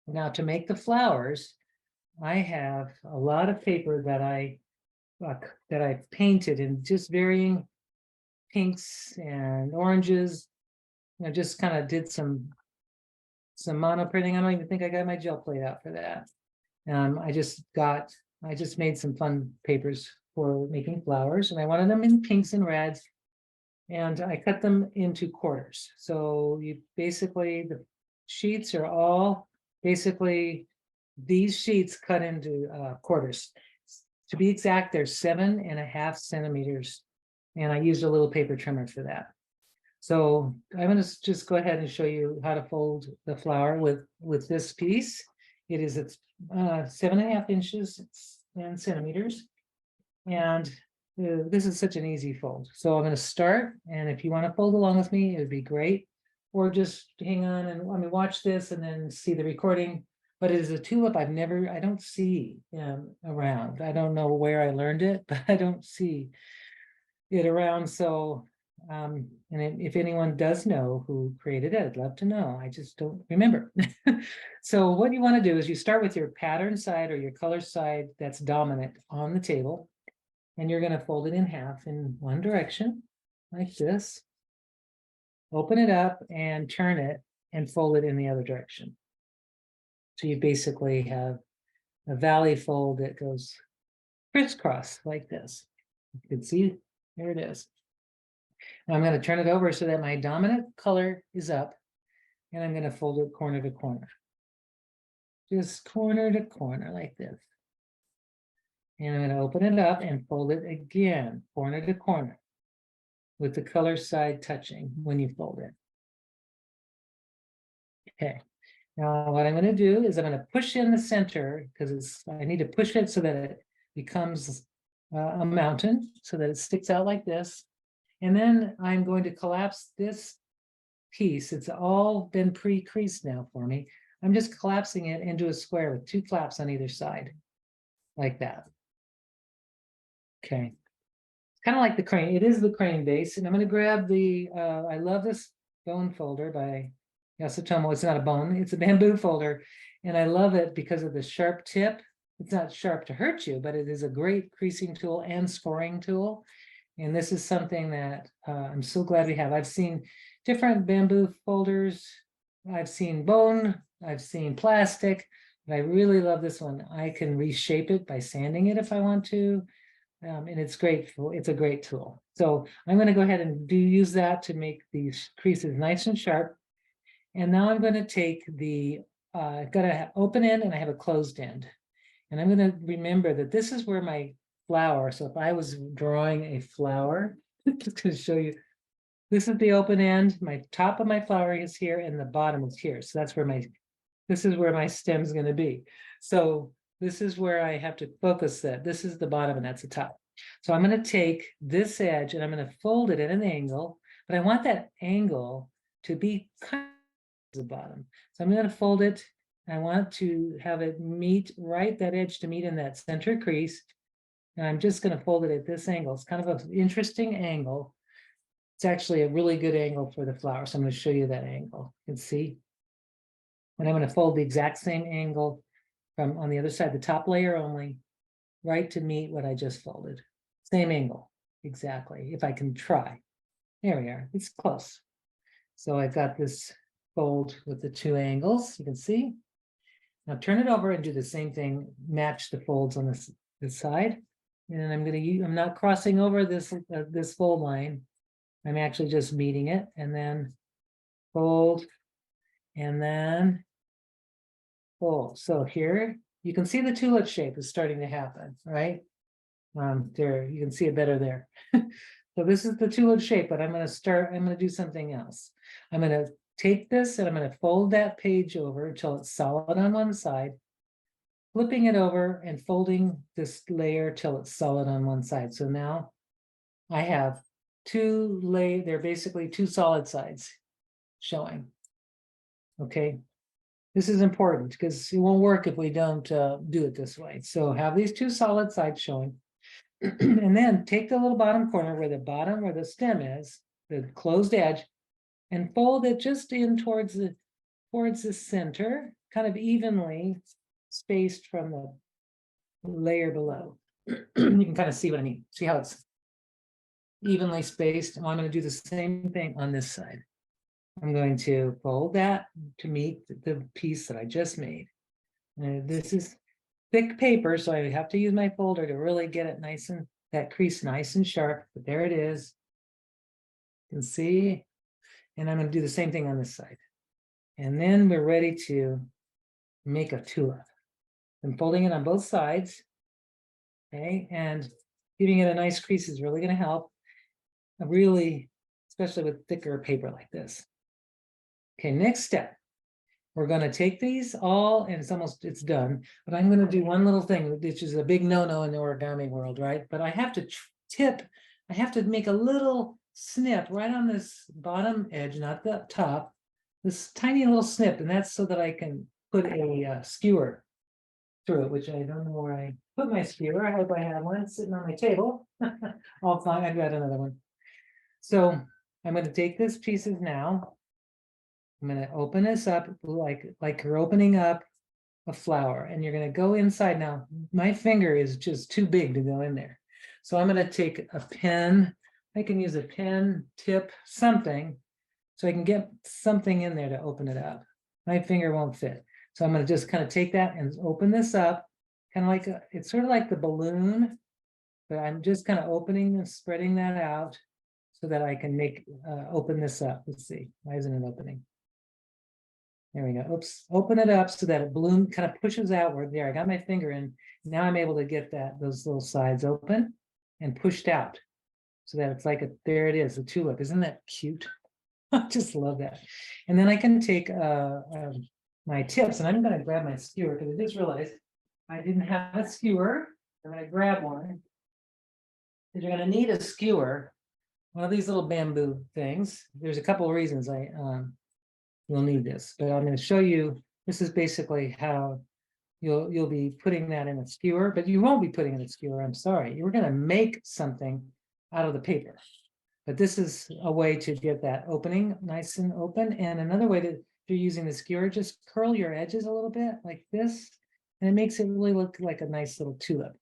Now, to make the flowers, I have a lot of paper that I've painted in just varying pinks and oranges. Just kind of did some mono printing. I don't even think I got my gel plate out for that. I just made some fun papers for making flowers, and I wanted them in pinks and reds, and I cut them into quarters. So the sheets are all basically these sheets cut into quarters. To be exact, they're 7.5 centimeters, and I used a little paper trimmer for that. So I'm going to just go ahead and show you how to fold the flower with this piece. It's 7.5 inches and centimeters, and this is such an easy fold. So I'm going to start, and if you want to fold along with me, it would be great, or just hang on and watch this and then see the recording. But it is a tulip I don't see around. I don't know where I learned it, but I don't see. it around. So, and if anyone does know who created it, I'd love to know. I just don't remember. So what you want to do is you start with your pattern side or your color side that's dominant on the table. And you're going to fold it in half in one direction, like this. Open it up and turn it and fold it in the other direction. So you basically have a valley fold that goes crisscross like this. You can see, there it is. I'm going to turn it over so that my dominant color is up, and I'm going to fold it corner to corner. Just corner to corner like this. And I'm going to open it up and fold it again, corner to corner, with the color side touching when you fold it. Okay. Now what I'm going to do is I'm going to push in the center because I need to push it so that it becomes a mountain, so that it sticks out like this. And then I'm going to collapse this piece. It's all been pre-creased now for me. I'm just collapsing it into a square with 2 flaps on either side, like that. Okay. It's kind of like the crane. It is the crane base. And I'm going to grab the, I love this bone folder by Yasutomo. It's not a bone, it's a bamboo folder. And I love it because of the sharp tip. It's not sharp to hurt you, but it is a great creasing tool and scoring tool. And this is something that I'm so glad we have. I've seen different bamboo folders. I've seen bone, I've seen plastic, but I really love this one. I can reshape it by sanding it if I want to. And it's great. It's a great tool. So I'm going to go ahead and use that to make these creases nice and sharp. And now I'm going to take the, I've got an open end and I have a closed end. And I'm going to remember that this is where my flower, so if I was drawing a flower, just going to show you, this is the open end, my top of my flower is here and the bottom is here. So that's where this is where my stem is going to be. So this is where I have to focus that. This is the bottom and that's the top. So I'm going to take this edge and I'm going to fold it at an angle, but I want that angle to be kind of the bottom. So I'm going to fold it. I want to have it meet right, that edge to meet in that center crease. And I'm just going to fold it at this angle. It's kind of an interesting angle. It's actually a really good angle for the flower. So I'm going to show you that angle. You can see. And I'm going to fold the exact same angle from on the other side, the top layer only, right to meet what I just folded. Same angle, exactly, if I can try. There we are, it's close. So I've got this fold with the 2 angles, you can see. Now turn it over and do the same thing, match the folds on this side. And I'm going to use, I'm not crossing over this fold line. I'm actually just meeting it and then fold and then fold. So here you can see the tulip shape is starting to happen, right? There, you can see it better there. So this is the tulip shape, but I'm going to do something else. I'm going to take this and I'm going to fold that page over until it's solid on one side, flipping it over and folding this layer till it's solid on one side. So now I have 2 layers, they're basically 2 solid sides showing. Okay. This is important because it won't work if we don't do it this way. So have these 2 solid sides showing. And then take the little bottom corner where the stem is, the closed edge, and fold it just in towards the center, kind of evenly spaced from the layer below. You can kind of see what I mean. See how it's evenly spaced. Well, I'm going to do the same thing on this side. I'm going to fold that to meet the piece that I just made. This is thick paper, so I have to use my folder to really get it nice and that crease nice and sharp, but there it is. You can see, and I'm going to do the same thing on this side. And then we're ready to make a tulip. I'm folding it on both sides, okay, and giving it a nice crease is really going to help. Really, especially with thicker paper like this. Okay, next step. We're going to take these all, and it's done, but I'm going to do one little thing, which is a big no-no in the origami world, right? But I have to I have to make a little snip right on this bottom edge, not the top, this tiny little snip, and that's so that I can put a skewer through it, which I don't know where I put my skewer. I hope I have one sitting on my table. I'll find, I've got another one. So I'm going to take this pieces now. I'm going to open this up like you're opening up a flower, and you're going to go inside. Now, my finger is just too big to go in there. So I'm going to take a pen. I can use a pen, tip, something, so I can get something in there to open it up. My finger won't fit. So I'm going to just kind of take that and open this up, kind of like, it's sort of like the balloon, but I'm just kind of opening and spreading that out so that I can open this up. Let's see, why isn't it opening? There we go. Oops, open it up so that it balloon kind of pushes outward. There, I got my finger in. Now I'm able to get those little sides open and pushed out so that it's like there it is, a tulip. Isn't that cute? I just love that. And then I can take my tips, and I'm going to grab my skewer because I just realized I didn't have a skewer. I'm going to grab one. You're going to need a skewer, one of these little bamboo things. There's a couple of reasons you'll need this, but I'm going to show you. This is basically how you'll be putting that in a skewer, but you won't be putting it in a skewer. I'm sorry. You're going to make something out of the paper. But this is a way to get that opening nice and open. And another way if you're using the skewer, just curl your edges a little bit like this. And it makes it really look like a nice little tulip.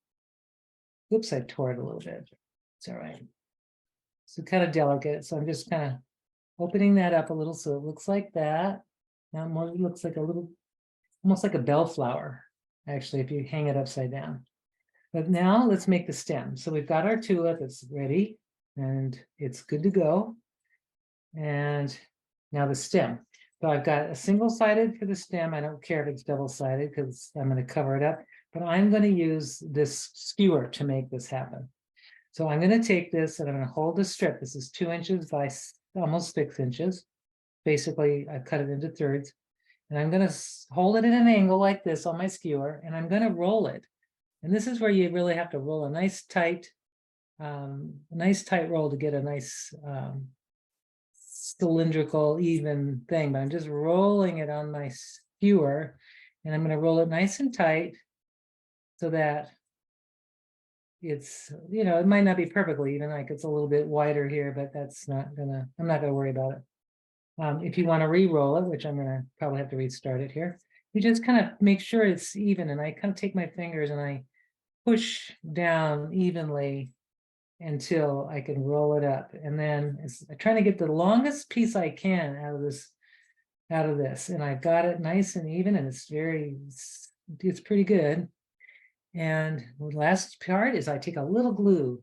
Oops, I tore it a little bit. It's all right. So kind of delicate. So I'm just kind of opening that up a little so it looks like that. Now more it looks like a little, almost like a bellflower, actually, if you hang it upside down. But now let's make the stem. So we've got our tulip, it's ready. And it's good to go. And now the stem. So I've got a single-sided for the stem. I don't care if it's double-sided because I'm going to cover it up, but I'm going to use this skewer to make this happen. So I'm going to take this and I'm going to hold the strip. This is 2 inches by almost 6 inches. Basically, I cut it into thirds. And I'm going to hold it at an angle like this on my skewer, and I'm going to roll it. And this is where you really have to roll a nice tight roll to get a nice cylindrical even thing. But I'm just rolling it on my skewer, and I'm going to roll it nice and tight so that it's, it might not be perfectly even, like it's a little bit wider here, but that's not gonna, I'm not gonna worry about it. If you want to re-roll it, which I'm gonna probably have to restart it here, you just kind of make sure it's even, and I kind of take my fingers and I push down evenly until I can roll it up. And then I'm trying to get the longest piece I can out of this. And I've got it nice and even, and it's pretty good. And the last part is I take a little glue,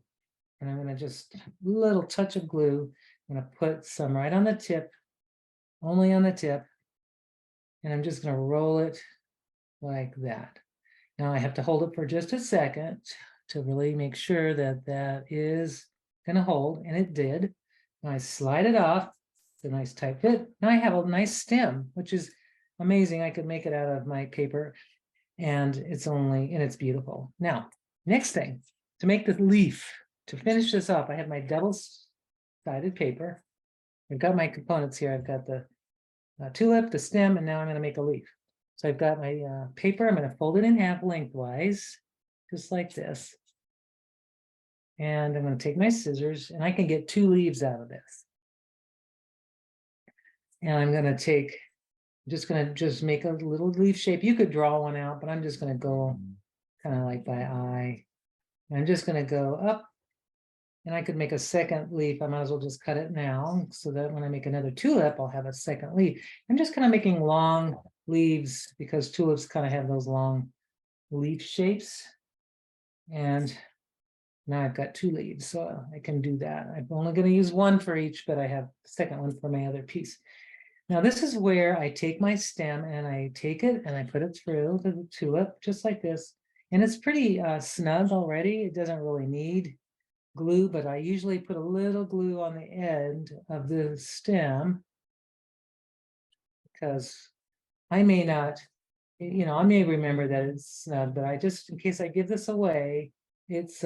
and I'm going to just little touch of glue. I'm going to put some right on the tip, only on the tip. And I'm just going to roll it like that. Now I have to hold it for just a second to really make sure that that is going to hold, and it did. And I slide it off. It's a nice tight fit. Now I have a nice stem, which is amazing. I could make it out of my paper, and it's beautiful. Now, next thing, to make the leaf, to finish this off, I have my double-sided paper. I've got my components here. I've got the tulip, the stem, and now I'm going to make a leaf. So I've got my paper. I'm going to fold it in half lengthwise, just like this. And I'm going to take my scissors, and I can get 2 leaves out of this. And I'm going to just make a little leaf shape. You could draw one out, but I'm just going to go kind of like by eye. And I'm just going to go up, and I could make a second leaf. I might as well just cut it now so that when I make another tulip, I'll have a second leaf. I'm just kind of making long leaves because tulips kind of have those long leaf shapes. And now I've got 2 leaves, so I can do that. I'm only going to use 1 for each, but I have the second one for my other piece. Now this is where I take my stem and I take it and I put it through the tulip just like this. And it's pretty snug already. It doesn't really need glue, but I usually put a little glue on the end of the stem because I may not, I may remember that it's snug, but I just, in case I give this away, it's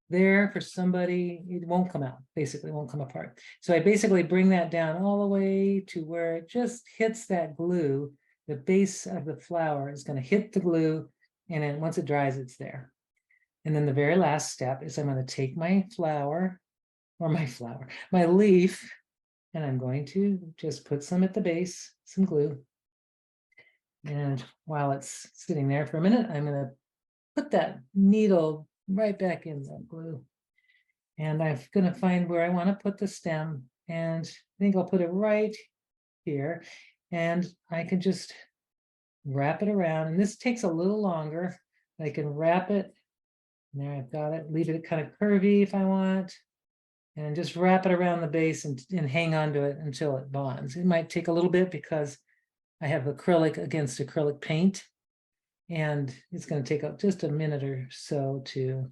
there for somebody, it won't come out, basically, it won't come apart. So I basically bring that down all the way to where it just hits that glue. The base of the flower is going to hit the glue, And then once it dries, it's there. And then the very last step is I'm going to take my my leaf, and I'm going to just put some at the base, some glue. And while it's sitting there for a minute, I'm going to put that needle right back in the glue. And I'm going to find where I want to put the stem. And I think I'll put it right here. And I can just wrap it around. And this takes a little longer. I can wrap it. There, I've got it. Leave it kind of curvy if I want. And just wrap it around the base and hang on to it until it bonds. It might take a little bit because I have acrylic against acrylic paint. And it's going to take up just a minute or so to,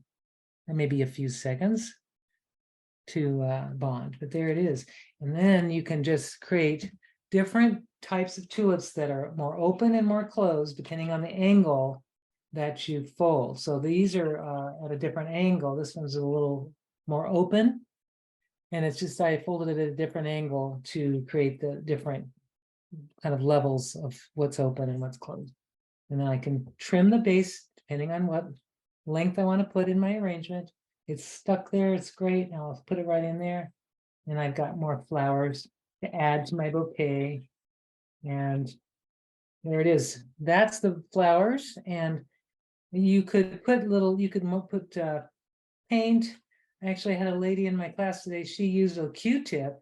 or maybe a few seconds to bond. But there it is. And then you can just create different types of tulips that are more open and more closed, depending on the angle that you fold. So these are at a different angle. This one's a little more open. And it's just, I folded it at a different angle to create the different kind of levels of what's open and what's closed. And then I can trim the base depending on what length I want to put in my arrangement. It's stuck there, it's great. Now I'll put it right in there. And I've got more flowers to add to my bouquet. And there it is. That's the flowers. And you could put paint. I actually had a lady in my class today, she used a Q-tip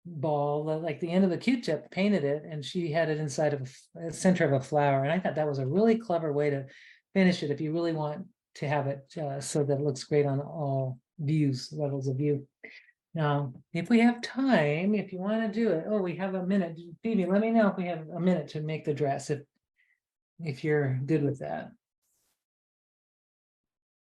ball, like the end of the Q-tip, painted it, and she had it inside of a center of a flower. And I thought that was a really clever way to finish it if you really want to have it so that it looks great on all levels of view. Now, if we have time, if you want to do it, we have a minute. Phoebe, let me know if we have a minute to make the dress, if you're good with that.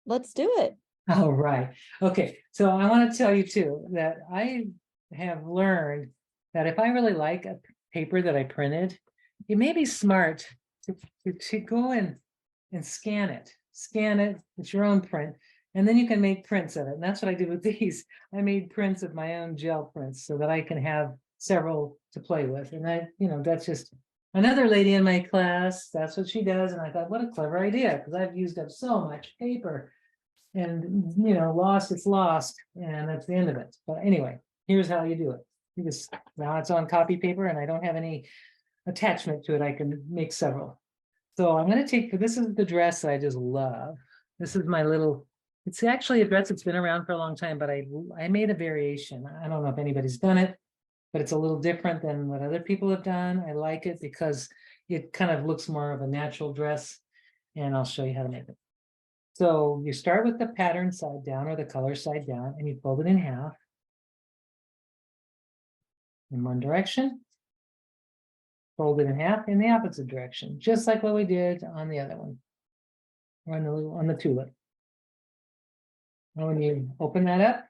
Let's do it. All right. Okay. So I want to tell you too that I have learned that if I really like a paper that I printed, it may be smart to go in and scan it. Scan it. It's your own print. And then you can make prints of it. And that's what I did with these. I made prints of my own gel prints so that I can have several to play with. And that's just another lady in my class. That's what she does. And I thought, what a clever idea, because I've used up so much paper. And lost, it's lost, and that's the end of it. But anyway, here's how you do it. Now it's on copy paper and I don't have any attachment to it. I can make several. So I'm going to take, this is the dress that I just love. This is my little, it's actually a dress that's been around for a long time, but I made a variation. I don't know if anybody's done it, but it's a little different than what other people have done. I like it because it kind of looks more of a natural dress, and I'll show you how to make it. So you start with the pattern side down or the color side down, and you fold it in half in one direction, fold it in half in the opposite direction, just like what we did on the other one, or on the tulip. And when you open that up,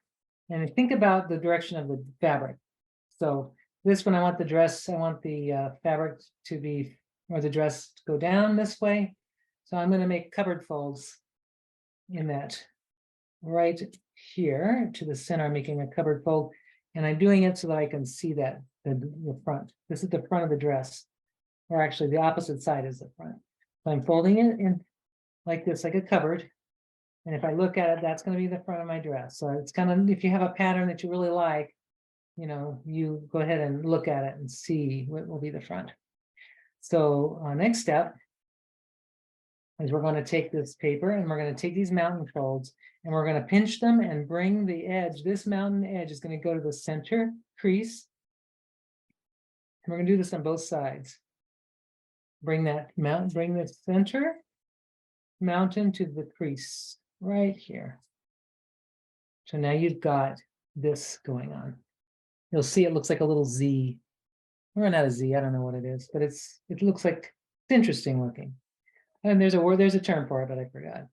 and think about the direction of the fabric. So this one, I want the dress, I want the fabric to be, or the dress to go down this way. So I'm going to make cupboard folds in that right here to the center. I'm making a cupboard fold, and I'm doing it so that I can see that the front. This is the front of the dress, or actually the opposite side is the front. So I'm folding it in like this, like a cupboard. And if I look at it, that's going to be the front of my dress. So it's kind of, if you have a pattern that you really like, you go ahead and look at it and see what will be the front. So next step is we're going to take this paper and we're going to take these mountain folds and we're going to pinch them and bring the edge. This mountain edge is going to go to the center crease. And we're going to do this on both sides. Bring that mountain, bring the center mountain to the crease right here. So now you've got this going on. You'll see it looks like a little Z, or not a Z, I don't know what it is, but it looks like it's interesting looking. And there's a term for it, but I forgot.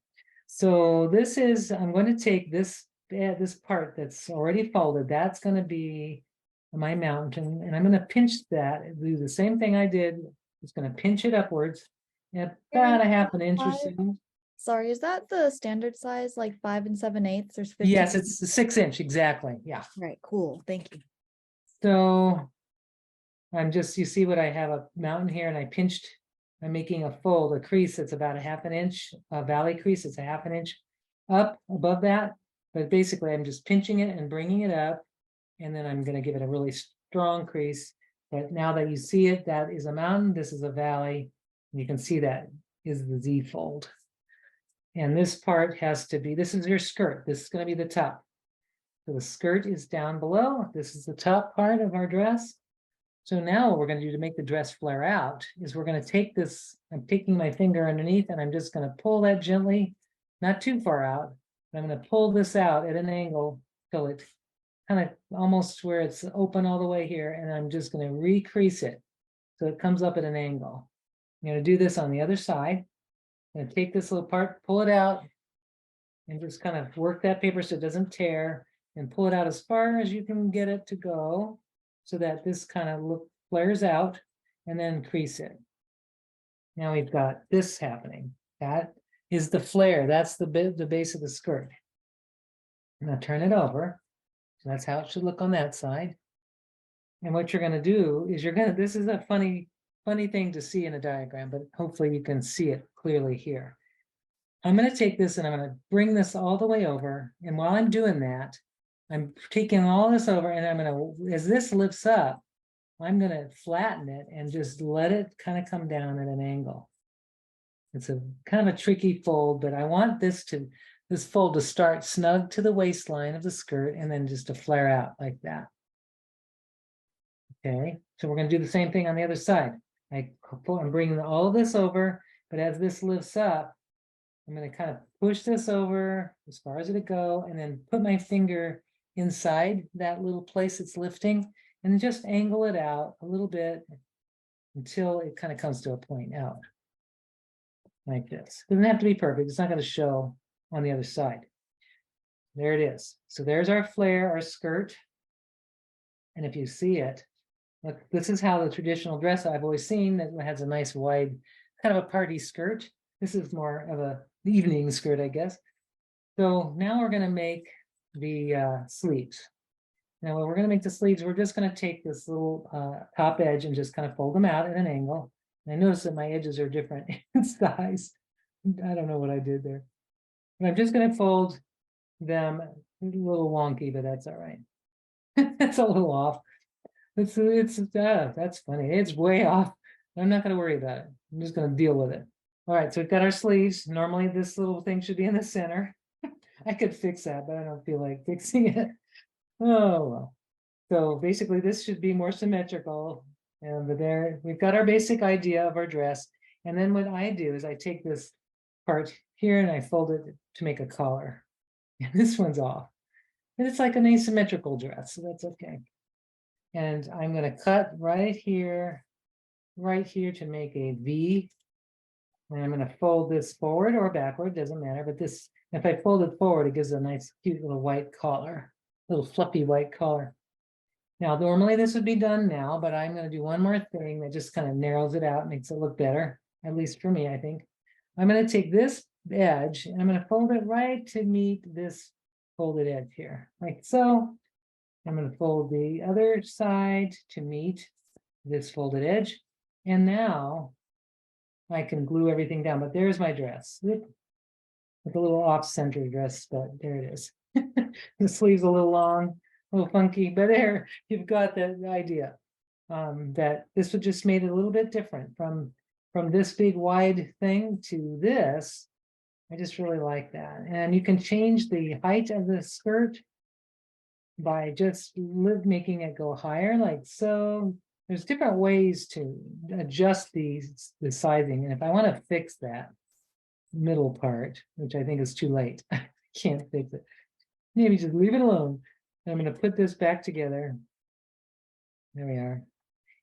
So this is, I'm going to take this part that's already folded, that's going to be my mountain, and I'm going to pinch that, do the same thing I did. It's going to pinch it upwards, about a half an inch or so. Sorry, is that the standard size, like 5 7/8? There's 15. Yes, it's the 6-inch, exactly. Yeah. Right, cool. Thank you. So you see what I have, a mountain here, and I pinched I'm making a fold, a crease that's about a half an inch, a valley crease, it's a half an inch up above that. But basically I'm just pinching it and bringing it up. And then I'm gonna give it a really strong crease. But now that you see it, that is a mountain, this is a valley. And you can see that is the Z fold. And this part has to be, this is your skirt. This is gonna be the top. So the skirt is down below. This is the top part of our dress. So now what we're going to do to make the dress flare out is we're going to take this, I'm taking my finger underneath and I'm just going to pull that gently, not too far out. I'm going to pull this out at an angle till it kind of almost where it's open all the way here. And I'm just going to recrease it so it comes up at an angle. I'm going to do this on the other side. I'm going to take this little part, pull it out, and just kind of work that paper so it doesn't tear, and pull it out as far as you can get it to go, so that this kind of flares out, and then crease it. Now we've got this happening. That is the flare. That's the base of the skirt. Now turn it over. So that's how it should look on that side. And what you're going to do is this is a funny thing to see in a diagram, but hopefully you can see it clearly here. I'm going to take this and I'm going to bring this all the way over. And while I'm doing that, I'm taking all this over and I'm going to, as this lifts up, I'm going to flatten it and just let it kind of come down at an angle. It's a kind of a tricky fold, but I want this fold to start snug to the waistline of the skirt and then just to flare out like that. Okay, so we're going to do the same thing on the other side. I'm bringing all of this over, but as this lifts up, I'm going to kind of push this over as far as it'll go and then put my finger inside that little place it's lifting and just angle it out a little bit until it kind of comes to a point out like this. It doesn't have to be perfect. It's not going to show on the other side. There it is. So there's our flare, our skirt. And if you see it, look, this is how the traditional dress I've always seen that has a nice wide kind of a party skirt. This is more of a evening skirt, I guess. So now we're going to make the sleeves. Now when we're going to make the sleeves, we're just going to take this little top edge and just kind of fold them out at an angle. And I notice that my edges are different in size. I don't know what I did there. But I'm just going to fold them a little wonky, but that's all right. It's a little off. That's funny. It's way off. I'm not going to worry about it. I'm just going to deal with it. All right, so we've got our sleeves. Normally this little thing should be in the center. I could fix that, but I don't feel like fixing it. Oh, well. So basically this should be more symmetrical. And there, we've got our basic idea of our dress. And then what I do is I take this part here and I fold it to make a collar. And this one's off. And it's like an asymmetrical dress, so that's okay. And I'm going to cut right here to make a V. And I'm going to fold this forward or backward, doesn't matter. But this, if I fold it forward, it gives a nice, cute little white collar, little fluffy white collar. Now, normally this would be done now, but I'm going to do one more thing that just kind of narrows it out, makes it look better, at least for me, I think. I'm going to take this edge and I'm going to fold it right to meet this folded edge here, like so. I'm going to fold the other side to meet this folded edge. And now I can glue everything down, but there's my dress. With a little off-center dress, but there it is. The sleeve's a little long, a little funky, but there, you've got the idea. That this would just made it a little bit different from this big wide thing to this. I just really like that. And you can change the height of the skirt by just making it go higher, like so. There's different ways to adjust the sizing. And if I want to fix that middle part, which I think is too late, I can't fix it. Maybe just leave it alone. I'm going to put this back together. There we are.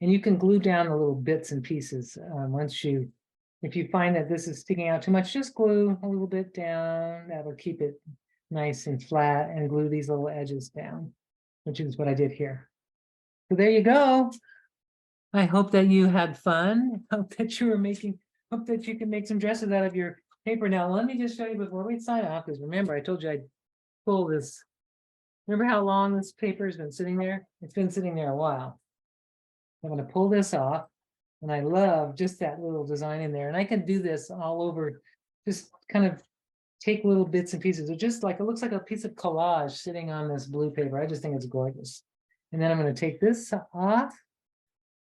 And you can glue down the little bits and pieces if you find that this is sticking out too much, just glue a little bit down. That'll keep it nice and flat, and glue these little edges down, which is what I did here. So there you go. I hope that you had fun. Hope that you can make some dresses out of your paper. Now, let me just show you before we sign off, because remember, I told you I'd pull this. Remember how long this paper has been sitting there? It's been sitting there a while. I'm going to pull this off. And I love just that little design in there. And I can do this all over, just kind of take little bits and pieces. It just like, it looks like a piece of collage sitting on this blue paper. I just think it's gorgeous. And then I'm going to take this off.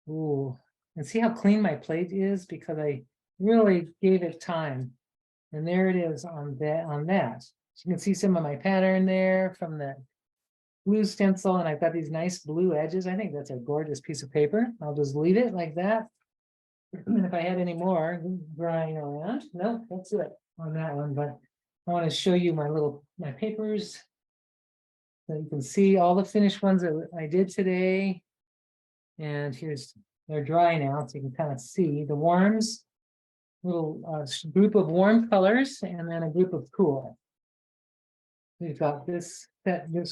Ooh, and see how clean my plate is because I really gave it time. And there it is on that. So you can see some of my pattern there from the blue stencil, and I've got these nice blue edges. I think that's a gorgeous piece of paper. I'll just leave it like that. And if I had any more drying around, no, that's it on that one. But I want to show you my papers. So you can see all the finished ones that I did today. And they're dry now, so you can kind of see the warms, little group of warm colors, and then a group of cool. We've got this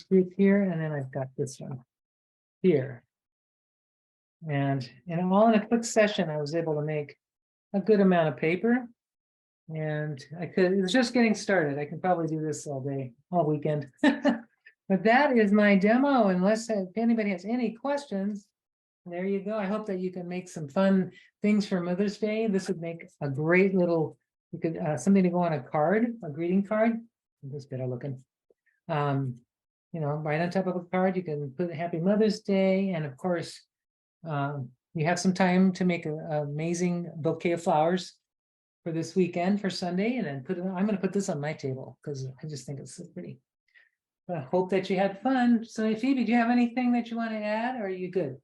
group here, and then I've got this one here. And all in a quick session, I was able to make a good amount of paper. And it was just getting started. I can probably do this all day, all weekend. But that is my demo, unless if anybody has any questions. There you go. I hope that you can make some fun things for Mother's Day. This would make a great little, you could something to go on a card, a greeting card. This better looking. Right on top of a card, you can put Happy Mother's Day, and of course, you have some time to make an amazing bouquet of flowers for this weekend for Sunday, and then I'm going to put this on my table because I just think it's so pretty. But I hope that you had fun. So, Phoebe, do you have anything that you want to add, or are you good?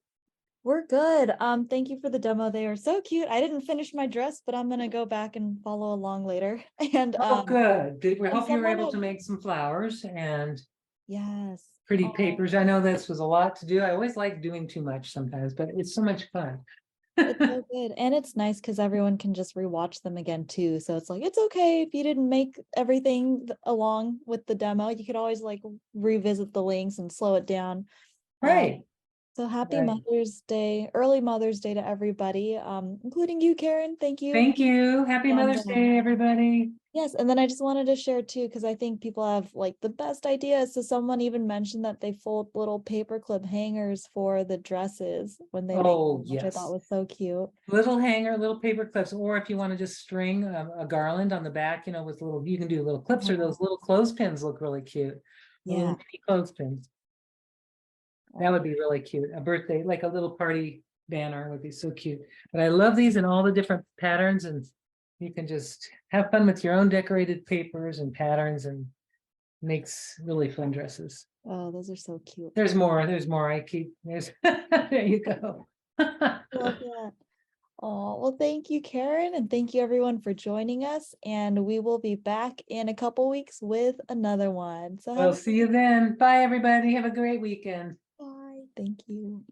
We're good. Thank you for the demo. They are so cute. I didn't finish my dress, but I'm gonna go back and follow along later. And good. We hope you were someone able to make some flowers and yes, pretty papers. I know this was a lot to do. I always like doing too much sometimes, but it's so much fun. it's so good. And it's nice because everyone can just rewatch them again too. So it's like, it's okay if you didn't make everything along with the demo. You could always like revisit the links and slow it down. Right. So happy Right. Mother's Day, early Mother's Day to everybody, including you, Karen. Thank you. Thank you. Happy And, Mother's Day, everybody. yes, and then I just wanted to share too, because I think people have like the best ideas. So someone even mentioned that they fold little paperclip hangers for the dresses when they make Oh, them, which I thought yes. was so cute. Little hanger, little paper clips, or if you want to just string a garland on the back, with you can do little clips, or those little clothespins look really cute. Little Yeah. mini clothespins. That would be really cute. A birthday, like a little party banner would be so cute. But I love these and all the different patterns, and you can just have fun with your own decorated papers and patterns, and makes really fun dresses. Oh, those are so cute. There's more. There's there you go. Love that. Oh, well, thank you, Karen, and thank you everyone for joining us. And we will be back in a couple weeks with another one. So We'll see you then. Bye, everybody. Have a great weekend. bye. Thank you.